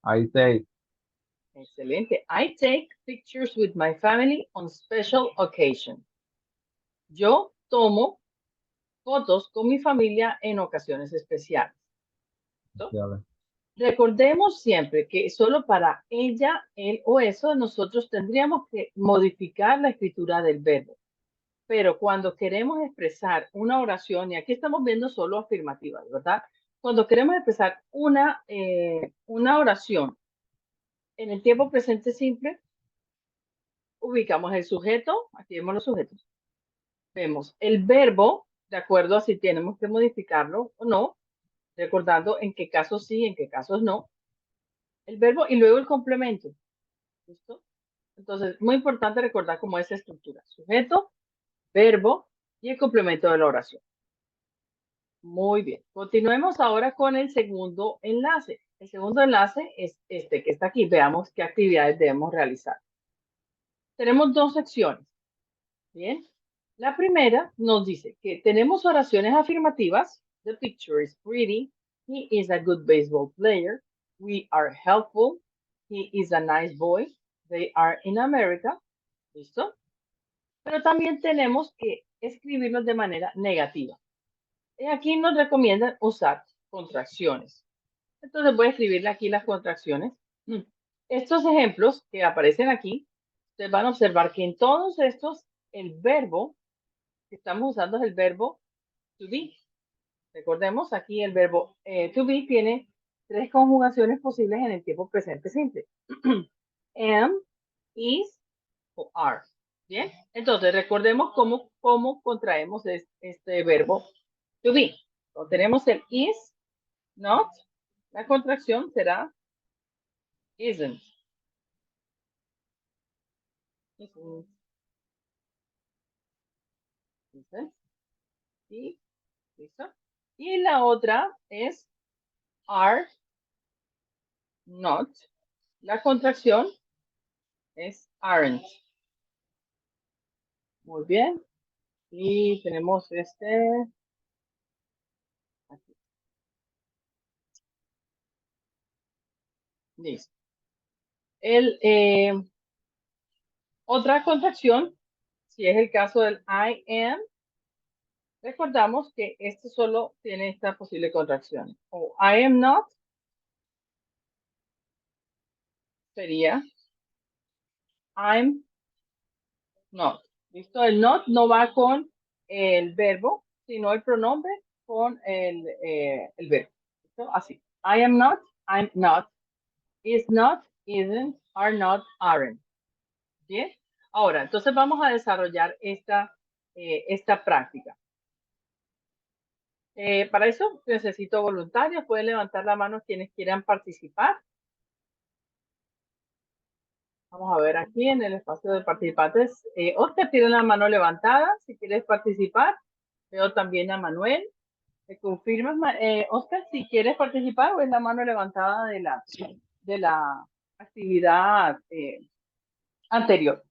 I take. Excelente. I take pictures with my family on special occasion. Yo tomo fotos con mi familia en ocasiones especiales. ¿No? Recordemos siempre que solo para ella, él o eso, nosotros tendríamos que modificar la escritura del verbo. Pero cuando queremos expresar una oración, y aquí estamos viendo solo afirmativas, ¿verdad? Cuando queremos expresar una oración en el tiempo presente simple, ubicamos el sujeto, aquí vemos los sujetos, vemos el verbo, de acuerdo a si tenemos que modificarlo o no, recordando en qué casos sí, en qué casos no, el verbo y luego el complemento. ¿Listo? Entonces, muy importante recordar cómo es esa estructura. Sujeto, verbo y el complemento de la oración. Muy bien. Continuemos ahora con el segundo enlace. El segundo enlace es este que está aquí. Veamos qué actividades debemos realizar. Tenemos dos secciones. Bien. La primera nos dice que tenemos oraciones afirmativas. The picture is pretty. He is a good baseball player. We are helpful. He is a nice boy. They are in America. ¿Listo? Pero también tenemos que escribirlos de manera negativa. Y aquí nos recomiendan usar contracciones. Entonces voy a escribirle aquí las contracciones. Estos ejemplos que aparecen aquí, ustedes van a observar que en todos estos el verbo que estamos usando es el verbo to be. Recordemos aquí el verbo to be tres conjugaciones posibles en el tiempo presente simple. Am, is o are. Bien, entonces recordemos cómo contraemos este verbo to be. Entonces, tenemos el is, not, la contracción será isn't. Isn't. Isn't. Y, ¿listo? Y la otra es are, not. La contracción es aren't. Muy bien. Y tenemos aquí. Listo. Otra contracción, si es el caso del I am, recordamos que este solo tiene esta posible contracción. O I am not sería I'm not. ¿Listo? El not no va con el verbo, sino el pronombre con el verbo. ¿Listo? Así. I am not, I'm not. Is not, isn't, are not, aren't. ¿Bien? Ahora, entonces vamos a desarrollar esta práctica. Para eso necesito voluntarios. Pueden levantar la mano quienes quieran participar. Vamos a ver aquí en el espacio de participantes. Oscar tiene la mano levantada. Si quieres participar. Veo también a Manuel. ¿Me confirmas, Oscar, si quieres participar o es la mano levantada de la actividad anterior?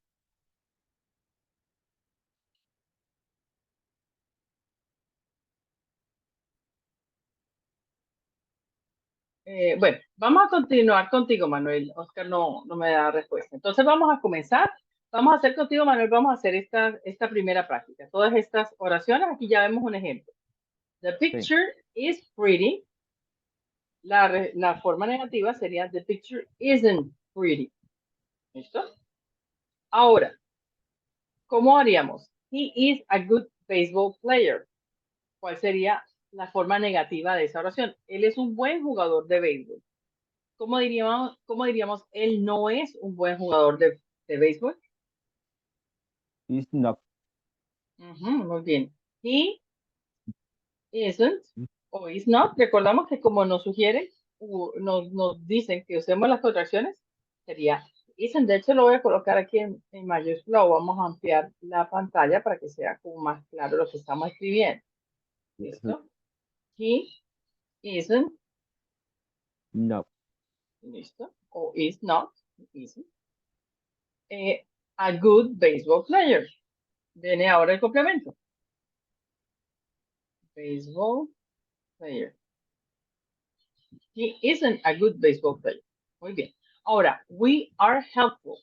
Bueno, vamos a continuar contigo, Manuel. Oscar no me da respuesta. Entonces vamos a comenzar. Vamos a hacer contigo, Manuel, vamos a hacer esta primera práctica. Todas estas oraciones, aquí ya vemos un ejemplo. The picture is pretty. La forma negativa sería the picture isn't pretty. ¿Listo? Ahora, ¿cómo haríamos? He is a good baseball player. ¿Cuál sería la forma negativa de esa oración? Él es un buen jugador de béisbol. ¿Cómo diríamos, él no es un buen jugador de béisbol? Is not. Muy bien. He isn't o is not. Recordamos que como nos sugieren, nos dicen que usemos las contracciones, sería isn't. De hecho, lo voy a colocar aquí en mayúscula o vamos a ampliar la pantalla para que sea como más claro lo que estamos escribiendo. ¿Listo? He isn't. No. ¿Listo? O is not. Isn't. A good baseball player. Viene ahora el complemento. Baseball player. He isn't a good baseball player. Muy bien. Ahora, we are helpful.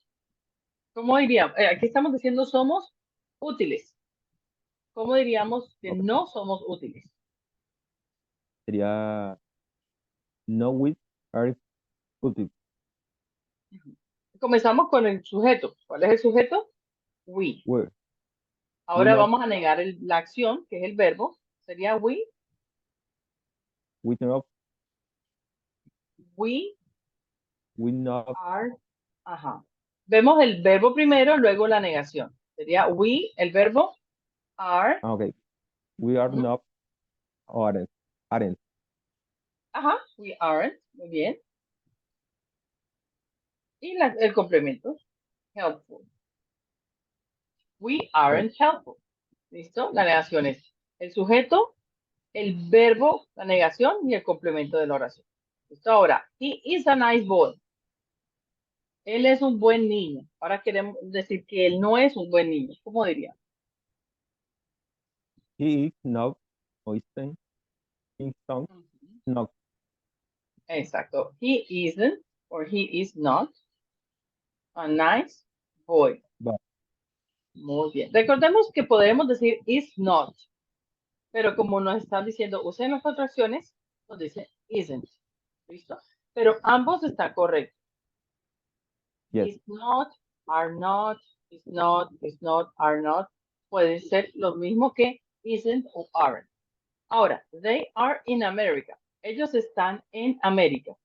¿Cómo diríamos? Aquí estamos diciendo somos útiles. ¿Cómo diríamos que no somos útiles? Sería no we are útil. Comenzamos con el sujeto. ¿Cuál es el sujeto? We. Where. Ahora not. vamos a negar la acción, que es el verbo. Sería we. We not. We We not. are. Ajá. Vemos el verbo primero, luego la negación. Sería we, el verbo, are. Okay. We are Ujú. not. Aren't. Aren't. Ajá, we aren't. Muy bien. Y el complemento, helpful. We aren't helpful. ¿Listo? La negación es el sujeto, el verbo, la negación y el complemento de la oración. ¿Listo? Ahora, he is a nice boy. Él es un buen niño. Ahora queremos decir que él no es un buen niño. ¿Cómo diría? He is not. Oisten. He is not. Exacto. He isn't or he is not a nice boy. But. Muy bien. Recordemos que podemos decir is not. Pero como nos están diciendo, usen las contracciones, nos dice isn't. ¿Listo? Pero ambos están correctos. Yes. Is not, are not, is not, are not. Pueden ser lo mismo que isn't o aren't. Ahora, they are in America. Ellos están en América.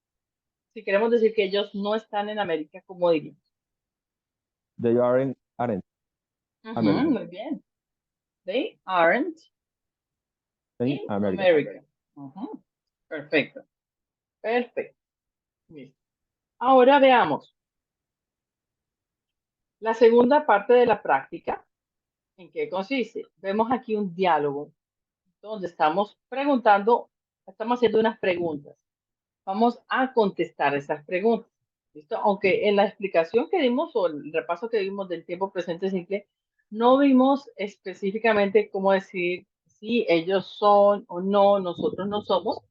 Si queremos decir que ellos no están en América, ¿cómo diríamos? They aren't Ujú, American muy bien. They aren't in in America. America. Ujú, perfecto. Perfecto. Listo. Ahora veamos la segunda parte de la práctica. ¿En qué consiste? Vemos aquí un diálogo donde estamos preguntando, estamos haciendo unas preguntas. Vamos a contestar esas preguntas. ¿Listo? Aunque en la explicación que dimos o el repaso que dimos del tiempo presente simple, no vimos específicamente cómo decir si ellos son o no, nosotros no somos.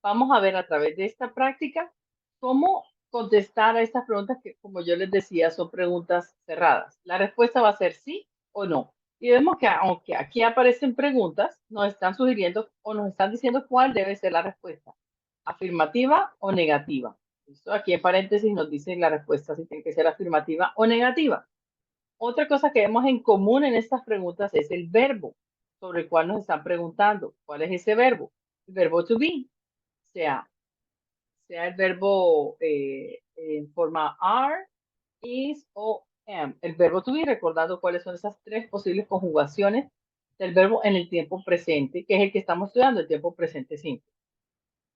Vamos a ver a través de esta práctica cómo contestar a estas preguntas que, como yo les decía, son preguntas cerradas. La respuesta va a ser sí o no. Y vemos que aunque aquí aparecen preguntas, nos están sugiriendo o nos están diciendo cuál debe ser la respuesta, afirmativa o negativa. ¿Listo? Aquí en paréntesis nos dice la respuesta si tiene que ser afirmativa o negativa. Otra cosa que vemos en común en estas preguntas es el verbo sobre el cual nos están preguntando. ¿Cuál es ese verbo? El verbo to be, sea el verbo en forma are, is o am. El verbo to be, recordando cuáles son esas tres posibles conjugaciones del verbo en el tiempo presente, que es el que estamos estudiando, el tiempo presente simple.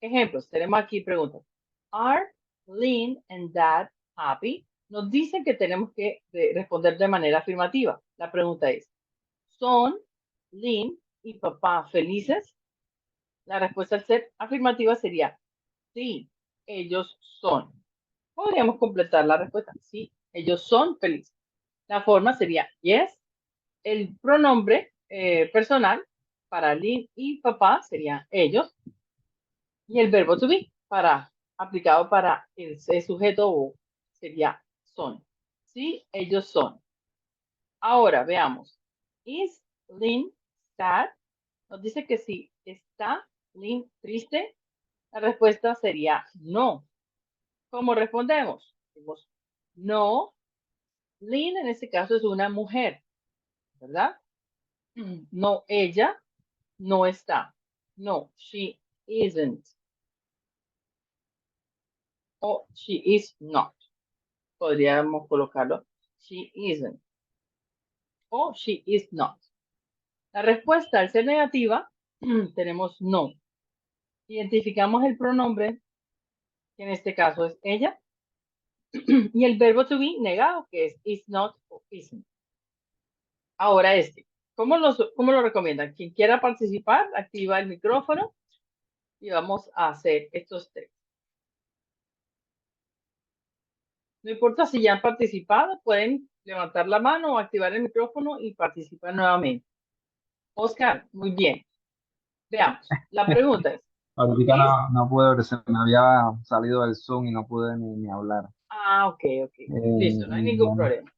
Ejemplos, tenemos aquí preguntas. Are Lynn and Dad happy? Nos dicen que tenemos que responder de manera afirmativa. La pregunta es, ¿son Lynn y papá felices? La respuesta al ser afirmativa sería, sí, ellos son. Podríamos completar la respuesta. Sí, ellos son felices. La forma sería yes. El pronombre personal para Lynn y papá sería ellos. Y el verbo to be aplicado para el sujeto sería son. Sí, ellos son. Ahora veamos. Is Lynn sad? Nos dice que sí. ¿Está Lynn triste? La respuesta sería no. ¿Cómo respondemos? Decimos, no, Lynn en este caso es una mujer, ¿verdad? No, ella no está. No, she isn't. O she is not. Podríamos colocarlo. She isn't. O she is not. La respuesta al ser negativa, tenemos no. Identificamos el pronombre, que en este caso es ella, y el verbo to be negado, que es is not o isn't. Ahora ¿cómo lo recomiendan? Quien quiera participar, activa el micrófono y vamos a hacer estos tres. No importa si ya han participado, pueden levantar la mano o activar el micrófono y participar nuevamente. Oscar, muy bien. Veamos. La pregunta es, Ahorita ¿es? no pude, porque se me había salido del Zoom y no pude ni hablar. Ok. Listo, no hay ningún Bueno, problema.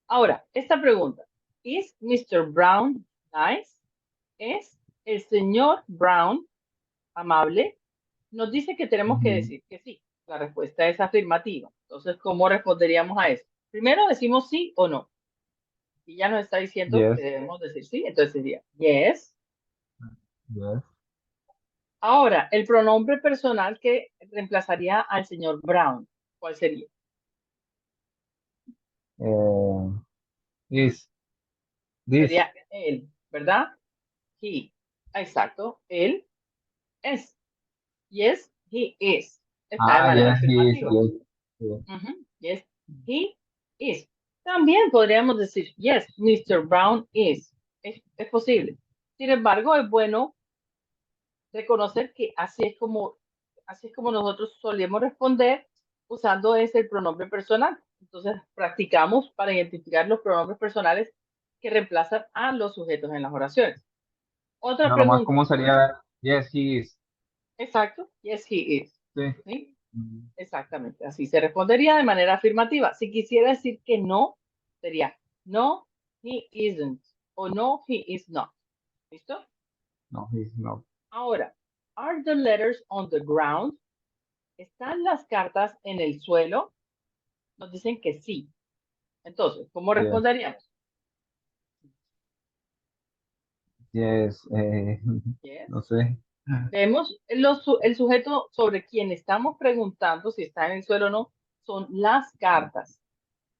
Ahora, esta pregunta. ¿Is Mr. Brown nice? ¿Es el señor Brown amable? Nos dice que tenemos que decir que sí. La respuesta es afirmativa. Entonces, ¿cómo responderíamos a eso? Primero decimos sí o no. Y ya nos está diciendo que yes, debemos decir sí. Entonces sería yes. yes. Ahora, el pronombre personal que reemplazaría al señor Brown, ¿cuál sería? Is this, Sería él, ¿verdad? He. Exacto. Él es. Yes, he is. Está de manera yes, he is, afirmativa. yes, yes. Ujú. Yes, he is. También podríamos decir, yes, Mr. Brown is. Es posible. Sin embargo, es bueno reconocer que así es como nosotros solemos responder usando ese el pronombre personal. Entonces, practicamos para identificar los pronombres personales que reemplazan a los sujetos en las oraciones. Otra No, lo más pregunta. común sería, yes, he is. Exacto. Yes, he is. Sí. ¿Sí? Exactamente. Así se respondería de manera afirmativa. Si quisiera decir que no, sería no, he isn't o no, he is not. ¿Listo? No, he's not. Ahora, are the letters on the ground? ¿Están las cartas en el suelo? Nos dicen que sí. Entonces, ¿cómo Yes, responderíamos? yes, Yes. no sé. Vemos el sujeto sobre quien estamos preguntando, si está en el suelo o no, son las cartas.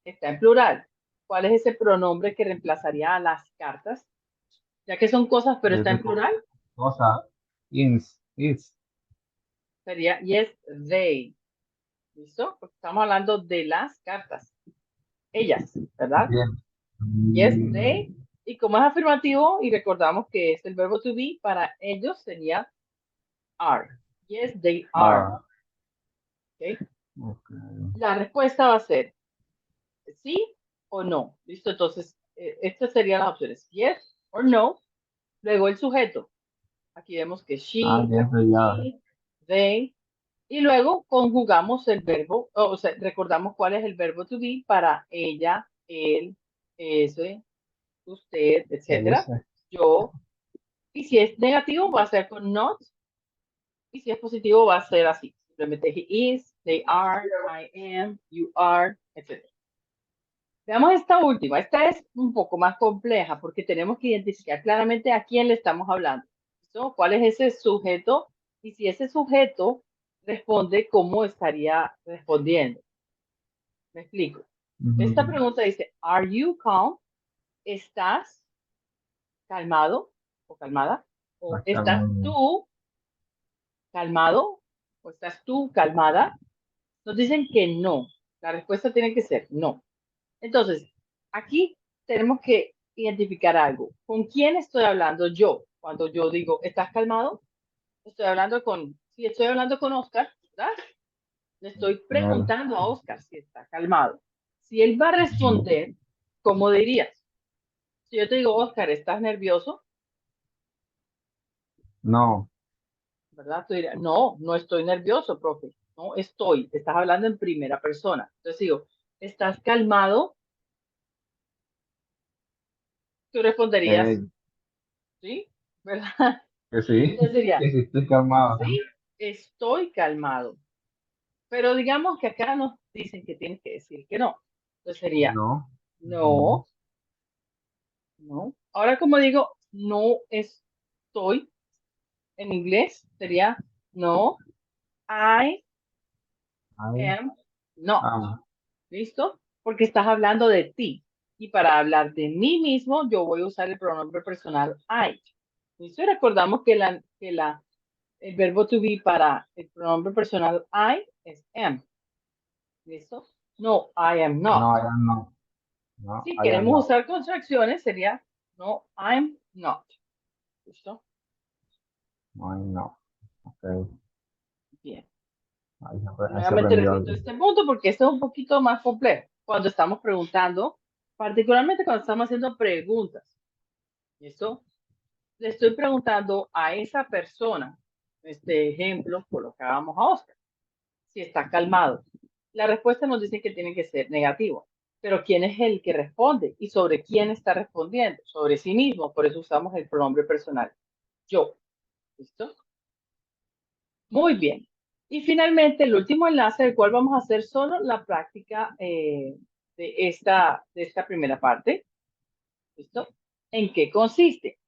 Está en plural. ¿Cuál es ese pronombre que reemplazaría a las cartas? Ya que son cosas, pero está en Ese plural, cosa, is. sería yes, they. ¿Listo? Porque estamos hablando de las cartas. Ellas, ¿verdad? Bien. Yes, they. Y como es afirmativo, y recordamos que es el verbo to be, para ellos sería are. Yes, they are. Ah, ¿Ok? ok. La respuesta va a ser sí o no. ¿Listo? Entonces, estas serían las opciones. Yes or no. Luego el sujeto. Aquí vemos que Ah, she, yes, aquí they are. he, they. Y luego conjugamos el verbo, o sea, recordamos cuál es el verbo to be para ella, él, ese, usted, etcétera. Ese. Yo. Y si es negativo, va a ser con not. Y si es positivo, va a ser así. Simplemente he is, they are, I am, you are, etcétera. Veamos esta última. Esta es un poco más compleja porque tenemos que identificar claramente a quién le estamos hablando. ¿Listo? ¿Cuál es ese sujeto? Y si ese sujeto responde, ¿cómo estaría respondiendo? Me explico. Esta Ujú. pregunta dice, ¿Are you calm? ¿Estás calmado o calmada? ¿O Hasta estás luego. tú calmado? ¿O estás tú calmada? Nos dicen que no. La respuesta tiene que ser no. Entonces, aquí tenemos que identificar algo. ¿Con quién estoy hablando yo? Cuando yo digo, ¿estás calmado? Estoy hablando si estoy hablando con Oscar, ¿verdad? Le estoy Él. preguntando a Oscar si está calmado. Si él va a Ujú. responder, ¿cómo dirías? Si yo te digo, Oscar, ¿estás nervioso? No, ¿Verdad? Tú dirías, no, no estoy nervioso, profe. No estoy. Estás hablando en primera persona. Entonces digo, ¿estás calmado? Tú responderías, él. sí, ¿verdad? Que sí, Entonces diría, que sí estoy calmado. sí, estoy calmado. Pero digamos que acá nos dicen que tienes que decir que no. Entonces sería, No. Ujú. no, no. Ahora como digo, no estoy, en inglés sería, no, I Ay, am not. am. ¿Listo? Porque estás hablando de ti. Y para hablar de mí mismo, yo voy a usar el pronombre personal I. ¿Listo? Y recordamos el verbo to be para el pronombre personal I es am. ¿Listo? No, I am not. No, I am not. No, Si I am queremos not. usar contracciones, sería no, I'm not. ¿Listo? No, I am not. Ok. Bien. Ahí se Nuevamente aprendió repito algo. este punto porque esto es un poquito más complejo. Cuando estamos preguntando, particularmente cuando estamos haciendo preguntas. ¿Listo? Le estoy preguntando a esa persona, este ejemplo, colocábamos a Oscar, si está calmado. La respuesta nos dice que tiene que ser negativo. Pero ¿quién es el que responde? ¿Y sobre quién está respondiendo? Sobre sí mismo. Por eso usamos el pronombre personal. Yo. ¿Listo? Muy bien. Y finalmente, el último enlace del cual vamos a hacer solo la práctica de esta primera parte. ¿Listo? ¿En qué consiste?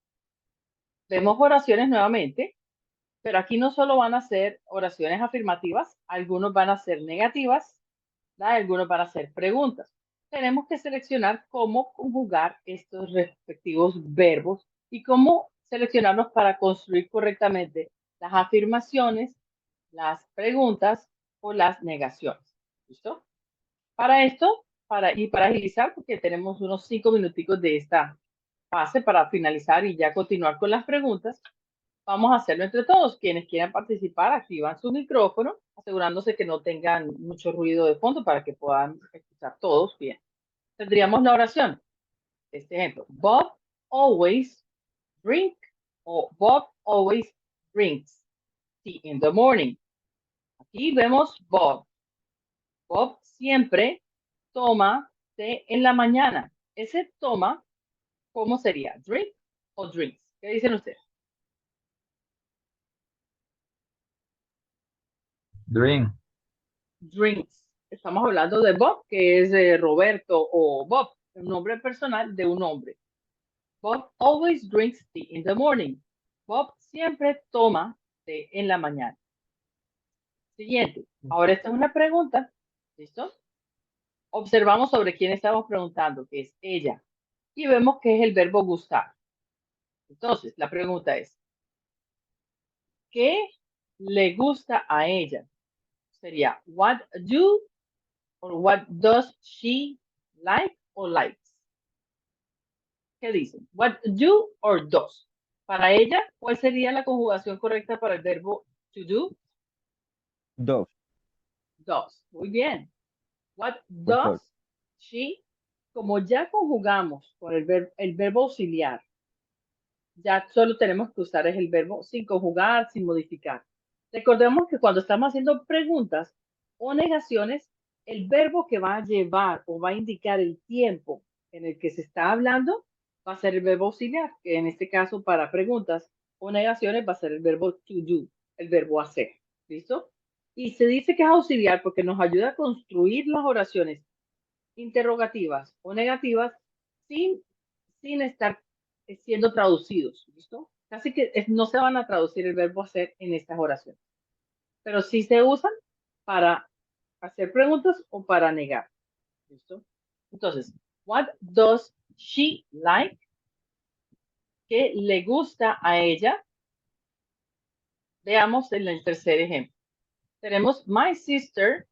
Vemos oraciones nuevamente, pero aquí no solo van a ser oraciones afirmativas, algunos van a ser negativas, ¿verdad? Algunos van a ser preguntas. Tenemos que seleccionar cómo conjugar estos respectivos verbos y cómo seleccionarlos para construir correctamente las afirmaciones, las preguntas o las negaciones. ¿Listo? Para esto, para agilizar, porque tenemos unos 5 minuticos de esta fase para finalizar y ya continuar con las preguntas, vamos a hacerlo entre todos. Quienes quieran participar, activan su micrófono, asegurándose que no tengan mucho ruido de fondo para que puedan escuchar todos bien. Tendríamos la oración. Este ejemplo. Bob always drink o Bob always drinks tea in the morning. Aquí vemos Bob. Bob siempre toma té en la mañana. Ese toma, ¿cómo sería? ¿Drink o drinks? ¿Qué dicen ustedes? Dream. Drinks. Estamos hablando de Bob, que es Roberto o Bob, el nombre personal de un hombre. Bob always drinks tea in the morning. Bob siempre toma té en la mañana. Siguiente. Ahora esta es una pregunta. ¿Listo? Observamos sobre quién estamos preguntando, que es ella. Y vemos que es el verbo gustar. Entonces, la pregunta es, ¿qué le gusta a ella? Sería, what do or what does she like or likes? ¿Qué dicen? What do or does? Para ella, ¿cuál sería la conjugación correcta para el verbo to do? Dos. Does. Muy bien. What Doctor. does she? Como ya conjugamos con el verbo auxiliar, ya solo tenemos que usar el verbo sin conjugar, sin modificar. Recordemos que cuando estamos haciendo preguntas o negaciones, el verbo que va a llevar o va a indicar el tiempo en el que se está hablando va a ser el verbo auxiliar, que en este caso para preguntas o negaciones va a ser el verbo to do, el verbo hacer. ¿Listo? Y se dice que es auxiliar porque nos ayuda a construir las oraciones interrogativas o negativas sin estar siendo traducidos. ¿Listo? Casi que no se van a traducir el verbo hacer en estas oraciones, pero sí se usan para hacer preguntas o para negar. ¿Listo? Entonces, what does she like? ¿Qué le gusta a ella? Veamos en el tercer ejemplo. Tenemos my sister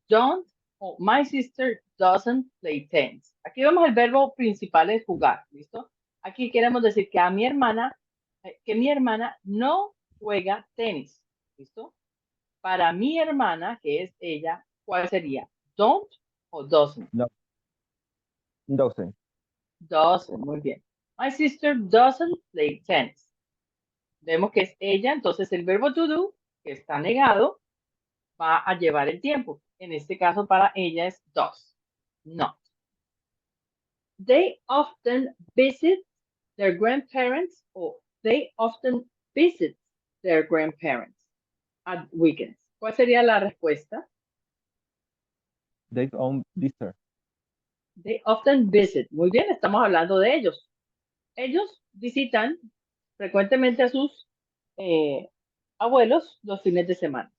don't o my sister doesn't play tennis. Aquí vemos el verbo principal es jugar, ¿listo? Aquí queremos decir que mi hermana no juega tenis, ¿listo? Para mi hermana, que es ella, ¿cuál sería? Don't o doesn't? No. Doesn't. Doesn't, muy bien. My sister doesn't play tennis. Vemos que es ella, entonces el verbo to do, que está negado, va a llevar el tiempo. En este caso para ella es does, not. They often visit their grandparents or they often visit their grandparents at weekends. ¿Cuál sería la respuesta? They own visitor. They often visit. Muy bien, estamos hablando de ellos. Ellos visitan frecuentemente a sus abuelos los fines de semana.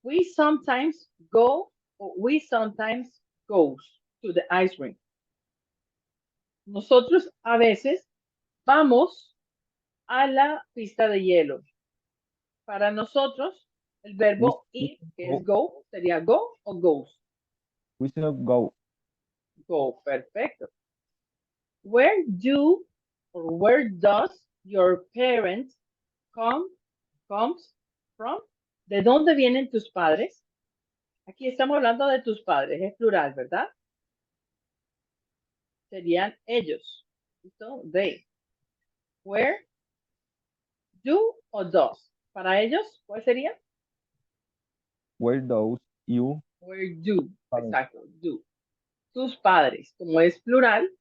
We sometimes go or we sometimes goes to the ice rink. Nosotros a veces vamos a la pista de hielo. Para nosotros, el verbo ir, que es go, sería go o goes. We should not go. Go, perfecto. Where do or where does your parents comes from? ¿De dónde vienen tus padres? Aquí estamos hablando de tus padres, es plural, ¿verdad? Serían ellos. ¿Listo? They. Where do o does. Para ellos, ¿cuál sería? Where does you Where do. Padres. Exacto, do. Tus padres, como es plural,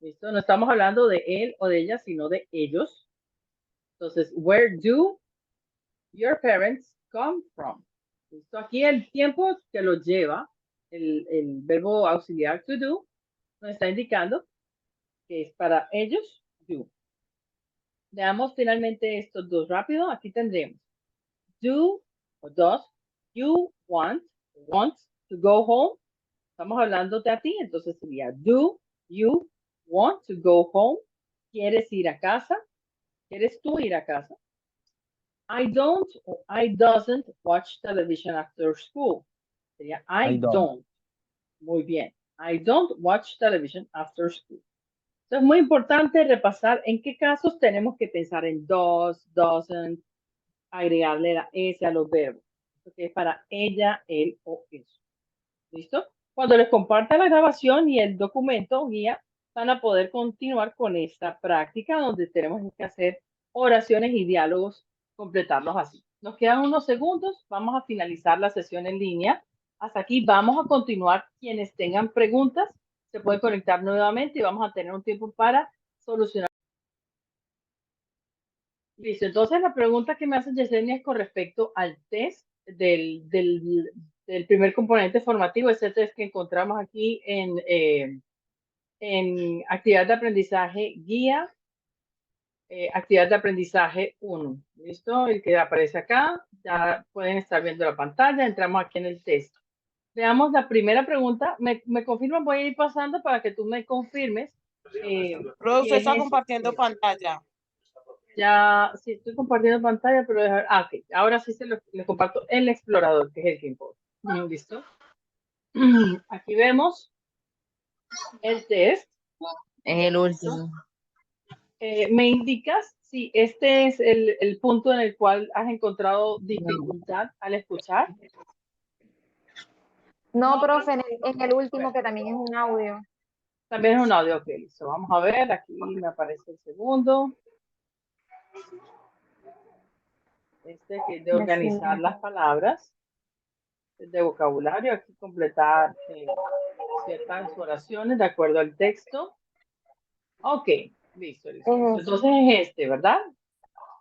¿listo? No estamos hablando de él o de ella, sino de ellos. Entonces, where do your parents come from? ¿Listo? Aquí el tiempo que lo lleva, el verbo auxiliar to do, nos está indicando que es para ellos, do. Veamos finalmente estos dos rápido. Aquí tendremos do o does you want to go home. Estamos hablando de a ti, entonces sería do you want to go home? ¿Quieres ir a casa? ¿Quieres tú ir a casa? I don't or I doesn't watch television after school. Sería I don't. Muy bien. I don't watch television after school. Entonces es muy importante repasar en qué casos tenemos que pensar en does, doesn't, agregarle la S a los verbos. Que es para ella, él o eso. ¿Listo? Cuando les comparta la grabación y el documento guía, van a poder continuar con esta práctica donde tenemos que hacer oraciones y diálogos, completarlos así. Nos quedan unos segundos, vamos a finalizar la sesión en línea. Hasta aquí vamos a continuar. Quienes tengan preguntas se pueden conectar nuevamente y vamos a tener un tiempo para solucionar. Listo, entonces la pregunta que me hace Yesenia es con respecto al test del primer componente formativo, ese test que encontramos aquí en actividad de aprendizaje guía actividad de aprendizaje 1. ¿Listo? El que aparece acá, ya pueden estar viendo la pantalla. Entramos aquí en el test. Veamos la primera pregunta. ¿Me confirman? Voy a ir pasando para que tú me confirmes. Profe, ¿Quién está es? compartiendo pantalla. Ya, sí, estoy compartiendo pantalla, pero ok. Ahora sí le comparto el explorador, que es el que importa. ¿Listo? Aquí vemos el test. Es el último. ¿Me indicas si este es el punto en el cual has encontrado dificultad al escuchar? No, profe, en el último que también es un audio. También es un audio, ok, listo. Vamos a ver, aquí me aparece el segundo. Este que es de organizar las palabras, de vocabulario, aquí completar ciertas oraciones de acuerdo al texto. Ok, listo, listo. Entonces es este, ¿verdad?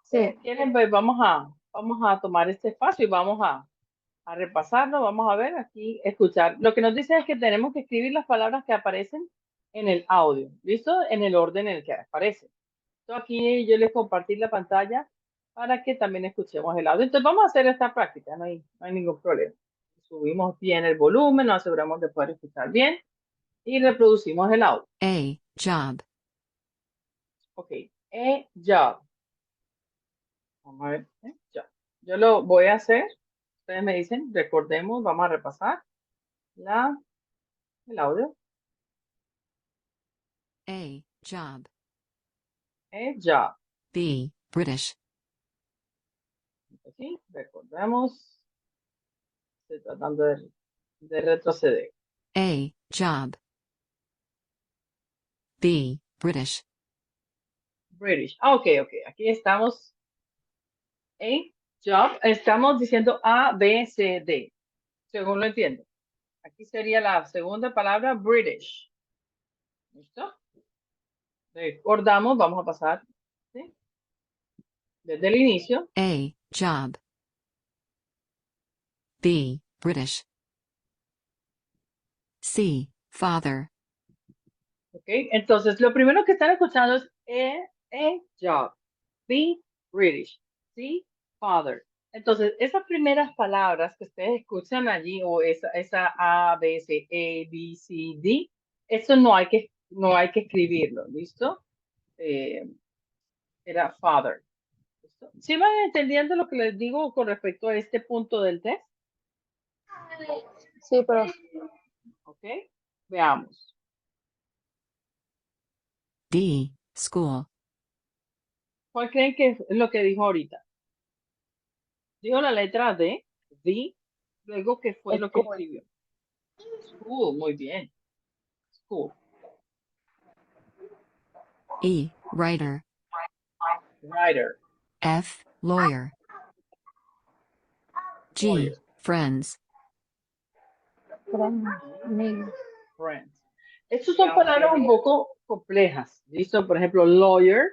Sí. ¿Quieren? Pues vamos a tomar este espacio y vamos a repasarlo. Vamos a ver aquí, escuchar. Lo que nos dice es que tenemos que escribir las palabras que aparecen en el audio, ¿listo? En el orden en el que aparecen. Entonces aquí yo les compartí la pantalla para que también escuchemos el audio. Entonces vamos a hacer esta práctica, no hay ningún problema. Subimos bien el volumen, nos aseguramos de poder escuchar bien y reproducimos el audio. A job. Ok, a job. Vamos a ver, job. Yo lo voy a hacer. Ustedes me dicen, recordemos, vamos a repasar el audio. A job. A job. B British. Aquí, recordemos. Estoy tratando de retroceder. A job. B British. British. Ah, ok. Aquí estamos. A job. Estamos diciendo A, B, C, D. Según lo entiendo. Aquí sería la segunda palabra, British. ¿Listo? Recordamos, vamos a pasar, ¿sí? Desde el inicio. A job. B British. C father. Ok. Entonces, lo primero que están escuchando es a job. B British. C father. Entonces, esas primeras palabras que ustedes escuchan allí, o esa A, B, C, A, B, C, D, eso no hay que escribirlo, ¿listo? Era father. ¿Listo? ¿Sí van entendiendo lo que les digo con respecto a este punto del test? Sí, profe. Ok, veamos. D school. ¿Cuál creen que es lo que dijo ahorita? Dijo la letra D, luego ¿qué fue lo que escribió? School, muy bien. School. E writer. Writer. F lawyer. G Lawyer. friends. Friends. Estas son palabras un poco complejas. ¿Listo? Por ejemplo, lawyer.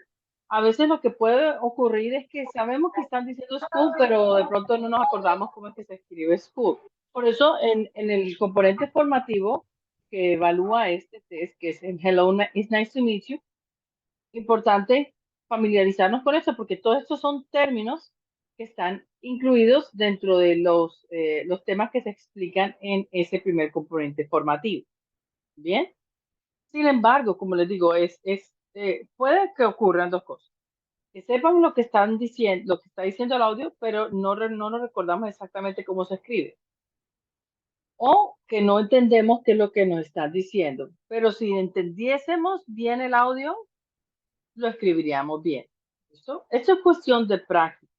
A veces lo que puede ocurrir es que sabemos que están diciendo school, pero de pronto no nos acordamos cómo es que se escribe school. Por eso, en el componente formativo que evalúa este test, que es en Hello, it's nice to meet you, importante familiarizarnos con eso, porque todos estos son términos que están incluidos dentro de los temas que se explican en ese primer componente formativo. Bien. Sin embargo, como les digo, puede que ocurran dos cosas. Que sepan lo que están diciendo, lo que está diciendo el audio, pero no nos recordamos exactamente cómo se escribe. O que no entendemos qué es lo que nos están diciendo. Pero si entendiésemos bien el audio, lo escribiríamos bien. ¿Listo? Esto es cuestión de práctica.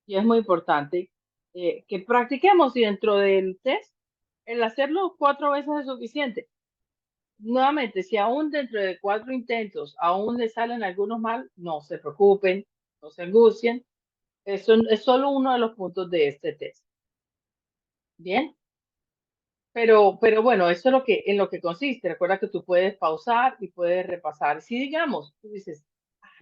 Y es muy importante que practiquemos y dentro del test, el hacerlo 4 veces es suficiente. Nuevamente, si aún dentro de 4 intentos aún le salen algunos mal, no se preocupen, no se angustien. Eso es solo uno de los puntos de este test. Bien. Pero bueno, eso es en lo que consiste. Recuerda que tú puedes pausar y puedes repasar. Si digamos, tú dices,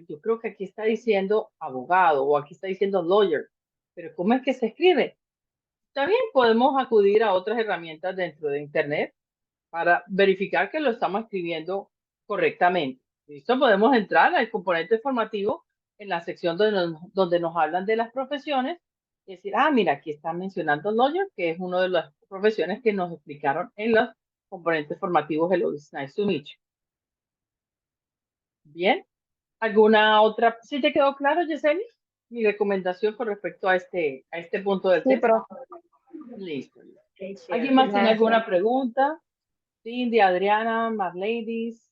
yo creo que aquí está diciendo abogado o aquí está diciendo lawyer, pero ¿cómo es que se escribe? También podemos acudir a otras herramientas dentro de Internet para verificar que lo estamos escribiendo correctamente. ¿Listo? Podemos entrar al componente formativo en la sección donde nos hablan de las profesiones, y decir, ah, mira, aquí está mencionando lawyer, que es una de las profesiones que nos explicaron en los componentes formativos. Hello, it's nice to meet you. Bien. ¿Alguna otra? ¿Sí te quedó claro, Yesenia? Mi recomendación con respecto a este punto del Sí, texto. profe. Listo. ¿Alguien más tiene Gracias. alguna pregunta? Cindy, Adriana, Marladies.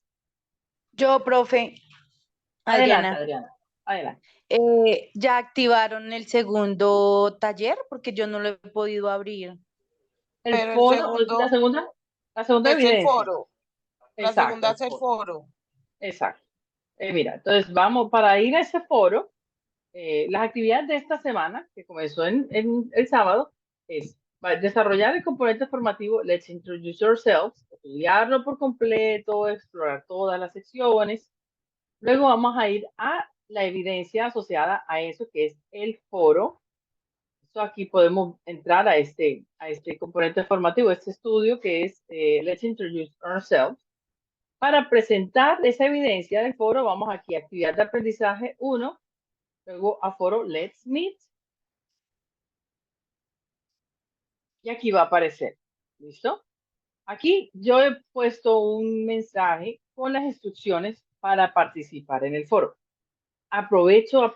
Yo, profe, Adelante, Adriana, Adriana. Adelante. ¿ya activaron el segundo taller? Porque yo no lo he podido abrir. El Pero el foro, segundo la segunda es el evidencia. foro. La Exacto, segunda el es el foro. foro. Exacto. Mira, entonces vamos para ir a ese foro. Las actividades de esta semana, que comenzó en el sábado, es desarrollar el componente formativo Let's Introduce Ourselves, estudiarlo por completo, explorar todas las secciones. Luego vamos a ir a la evidencia asociada a eso, que es el foro. So, aquí podemos entrar a este componente formativo, este estudio que es Let's Introduce Ourselves. Para presentar esa evidencia del foro, vamos aquí a actividad de aprendizaje 1, luego a foro Let's Meet. Y aquí va a aparecer. ¿Listo? Aquí yo he puesto un mensaje con las instrucciones para participar en el foro. Aprovecho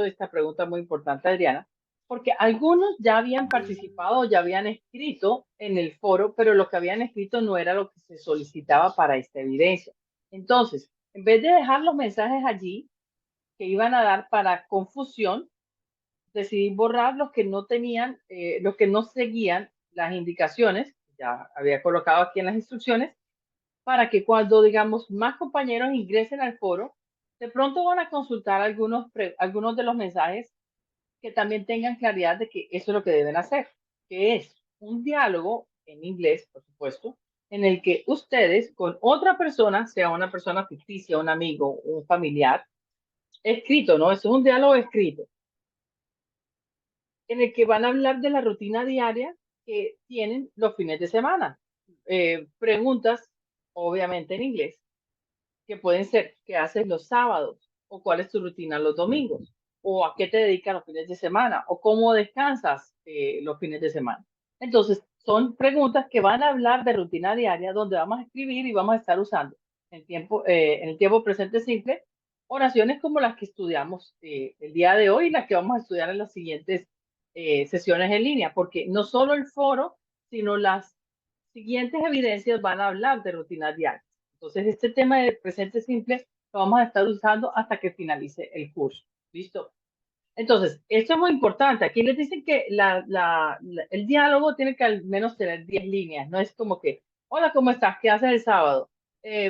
esta pregunta muy importante, Adriana, porque algunos ya habían participado, ya habían escrito en el foro, pero lo que habían escrito no era lo que se solicitaba para esta evidencia. Entonces, en vez de dejar los mensajes allí que iban a dar para confusión, decidí borrar los que no tenían, los que no seguían las indicaciones, ya había colocado aquí en las instrucciones, para que cuando, digamos, más compañeros ingresen al foro, de pronto van a consultar algunos de los mensajes que también tengan claridad de que eso es lo que deben hacer, que es un diálogo en inglés, por supuesto, en el que ustedes con otra persona, sea una persona ficticia, un amigo, un familiar, escrito, ¿no? Eso es un diálogo escrito, en el que van a hablar de la rutina diaria que tienen los fines de semana. Preguntas, obviamente en inglés, que pueden ser, ¿qué haces los sábados? ¿O cuál es tu rutina los domingos? ¿O a qué te dedicas los fines de semana? ¿O cómo descansas los fines de semana? Entonces, son preguntas que van a hablar de rutina diaria, donde vamos a escribir y vamos a estar usando en el tiempo presente simple oraciones como las que estudiamos el día de hoy y las que vamos a estudiar en las siguientes sesiones en línea, porque no solo el foro, sino las siguientes evidencias van a hablar de rutina diaria. Entonces, este tema de presente simple lo vamos a estar usando hasta que finalice el curso. ¿Listo? Entonces, esto es muy importante. Aquí les dicen que el diálogo tiene que al menos tener 10 líneas. No es como que, hola, ¿cómo estás? ¿Qué haces el sábado?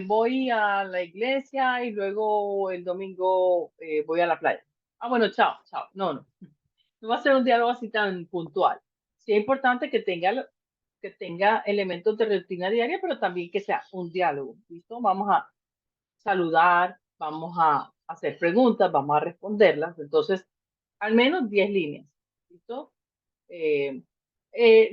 Voy a la iglesia y luego el domingo voy a la playa. Ah, bueno, chao, chao. No, no. No va a ser un diálogo así tan puntual. Sí es importante que tenga elementos de rutina diaria, pero también que sea un diálogo. ¿Listo? Vamos a saludar, vamos a hacer preguntas, vamos a responderlas. Entonces, al menos 10 líneas. ¿Listo? Eh,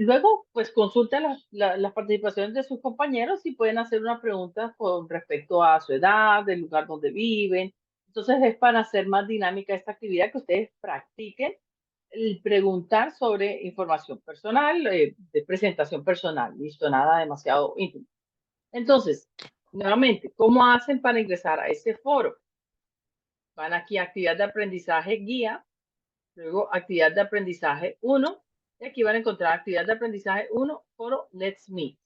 luego, pues consulta las participaciones de sus compañeros y pueden hacer una pregunta con respecto a su edad, del lugar donde viven. Entonces, es para hacer más dinámica esta actividad que ustedes practiquen el preguntar sobre información personal, de presentación personal, listo, nada demasiado íntimo. Entonces, nuevamente, ¿cómo hacen para ingresar a ese foro? Van aquí a actividad de aprendizaje guía, luego actividad de aprendizaje 1, y aquí van a encontrar actividad de aprendizaje 1, foro Let's Meet.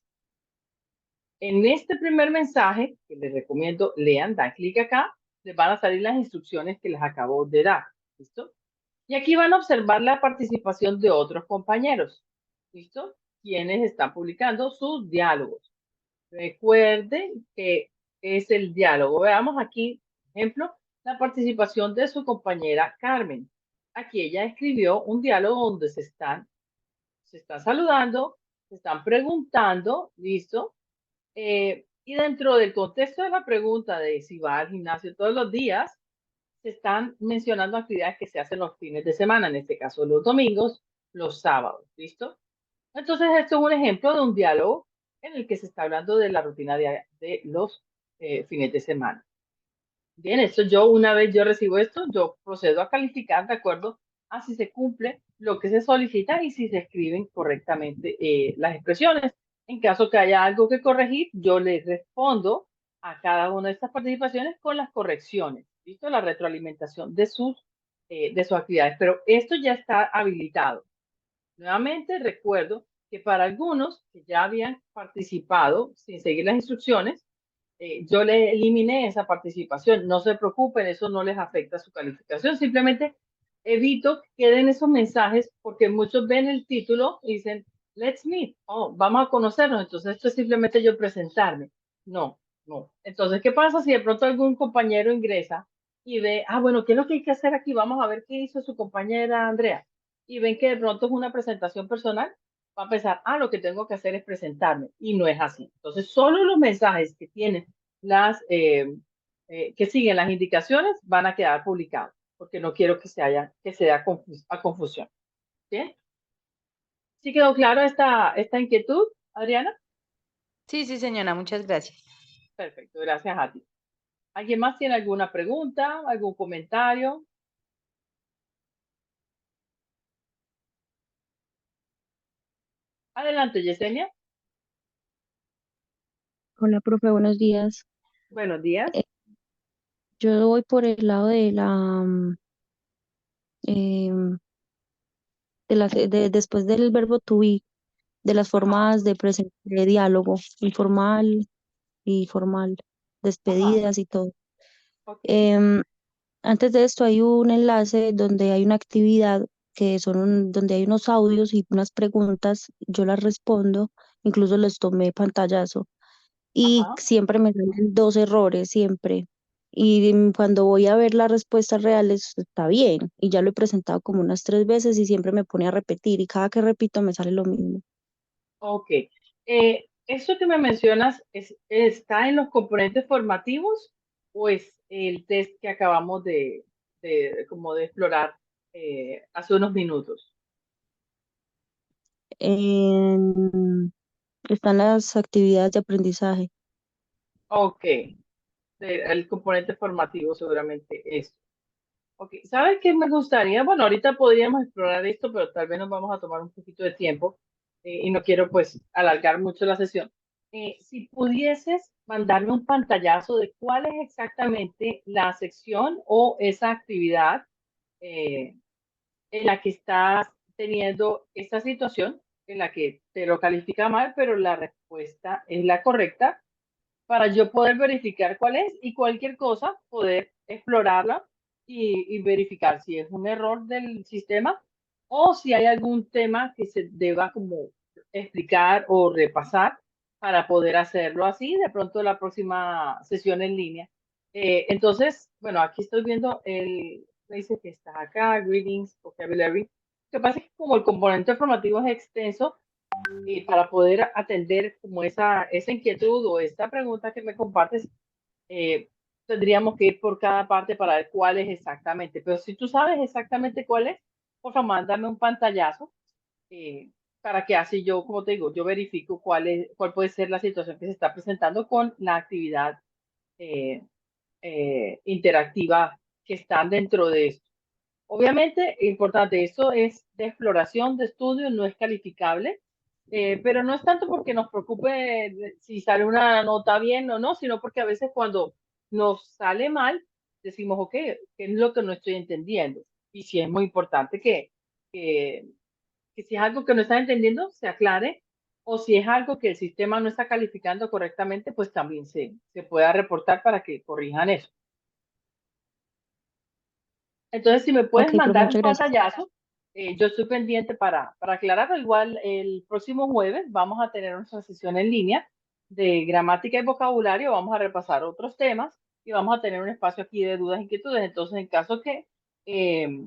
En este primer mensaje, que les recomiendo lean, dan clic acá, les van a salir las instrucciones que les acabo de dar, ¿listo? Y aquí van a observar la participación de otros compañeros, ¿listo? Quienes están publicando sus diálogos. Recuerden que es el diálogo. Veamos aquí, por ejemplo, la participación de su compañera Carmen. Aquí ella escribió un diálogo donde se están saludando, se están preguntando, ¿listo? Y dentro del contexto de la pregunta de si va al gimnasio todos los días, se están mencionando actividades que se hacen los fines de semana, en este caso los domingos, los sábados, ¿listo? Entonces, esto es un ejemplo de un diálogo en el que se está hablando de la rutina de los fines de semana. Bien, esto yo, una vez yo recibo esto, yo procedo a calificar de acuerdo a si se cumple lo que se solicita y si se escriben correctamente las expresiones. En caso que haya algo que corregir, yo les respondo a cada una de estas participaciones con las correcciones, ¿listo? La retroalimentación de sus actividades. Pero esto ya está habilitado. Nuevamente recuerdo que para algunos que ya habían participado sin seguir las instrucciones, yo le eliminé esa participación. No se preocupen, eso no les afecta su calificación. Simplemente evito que queden esos mensajes porque muchos ven el título y dicen, let's meet, oh, vamos a conocernos. Entonces esto es simplemente yo presentarme. No, no. Entonces, ¿qué pasa si de pronto algún compañero ingresa y ve, bueno, ¿qué es lo que hay que hacer aquí? Vamos a ver qué hizo su compañera Andrea. Y ven que de pronto es una presentación personal, va a pensar, lo que tengo que hacer es presentarme, y no es así. Entonces, solo los mensajes que tienen que siguen las indicaciones van a quedar publicados, porque no quiero que se dé a confusión. ¿Bien? ¿Sí quedó claro esta inquietud, Adriana? Sí, sí, señora, muchas gracias. Perfecto, gracias a ti. ¿Alguien más tiene alguna pregunta, algún comentario? Adelante, Yesenia. Hola, profe, buenos días. Buenos días. Yo voy por el lado de em, después del verbo to be, de las formas de diálogo, informal y formal, despedidas y todo. Ok. Antes de esto hay un enlace donde hay una actividad donde hay unos audios y unas preguntas, yo las respondo, incluso les tomé pantallazo. Y Ajá. siempre me salen dos errores, siempre. Y cuando voy a ver las respuestas reales, está bien. Y ya lo he presentado como unas 3 veces y siempre me pone a repetir. Y cada que repito me sale lo mismo. Ok. ¿Eso que me mencionas está en los componentes formativos o es el test que acabamos como de explorar hace unos minutos? Están las actividades de aprendizaje. Ok. El componente formativo seguramente es. Ok. ¿Sabes qué me gustaría? Bueno, ahorita podríamos explorar esto, pero tal vez nos vamos a tomar un poquito de tiempo y no quiero pues alargar mucho la sesión. Si pudieses mandarme un pantallazo de cuál es exactamente la sección o esa actividad eh, en la que estás teniendo esta situación, en la que te lo califica mal, pero la respuesta es la correcta, para yo poder verificar cuál es y cualquier cosa, poder explorarla y verificar si es un error del sistema o si hay algún tema que se deba como explicar o repasar para poder hacerlo así de pronto la próxima sesión en línea. Entonces, bueno, aquí estoy viendo me dice que está acá, greetings, vocabulary. Lo que pasa es que como el componente formativo es extenso, y para poder atender como esa inquietud o esta pregunta que me compartes, tendríamos que ir por cada parte para ver cuál es exactamente. Pero si tú sabes exactamente cuál es, por favor, mándame un pantallazo para que así yo, como te digo, yo verifico cuál puede ser la situación que se está presentando con la actividad eh, interactiva que están dentro de esto. Obviamente, importante, esto es de exploración, de estudio, no es calificable, pero no es tanto porque nos preocupe si sale una nota bien o no, sino porque a veces cuando nos sale mal, decimos, ok, ¿qué es lo que no estoy entendiendo? Y sí es muy importante que, que si es algo que no estás entendiendo, se aclare, o si es algo que el sistema no está calificando correctamente, pues también se pueda reportar para que corrijan eso. Entonces, si me puedes Ok, profe, mandar un muchas gracias. pantallazo, yo estoy pendiente para aclararlo. Igual el próximo jueves vamos a tener nuestra sesión en línea de gramática y vocabulario. Vamos a repasar otros temas y vamos a tener un espacio aquí de dudas e inquietudes. Entonces, en caso eh,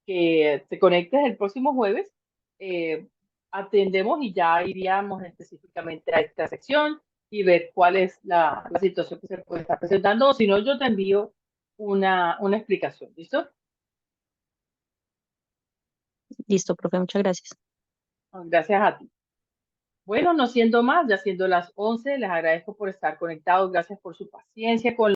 que te conectes el próximo jueves, eh, atendemos y ya iríamos específicamente a esta sección y ver cuál es la situación que se puede estar presentando. O si no, yo te envío una explicación. ¿Listo? Listo, profe, muchas gracias. Gracias a ti. Bueno, no siendo más, ya siendo las 11, les agradezco por estar conectados, gracias por su paciencia con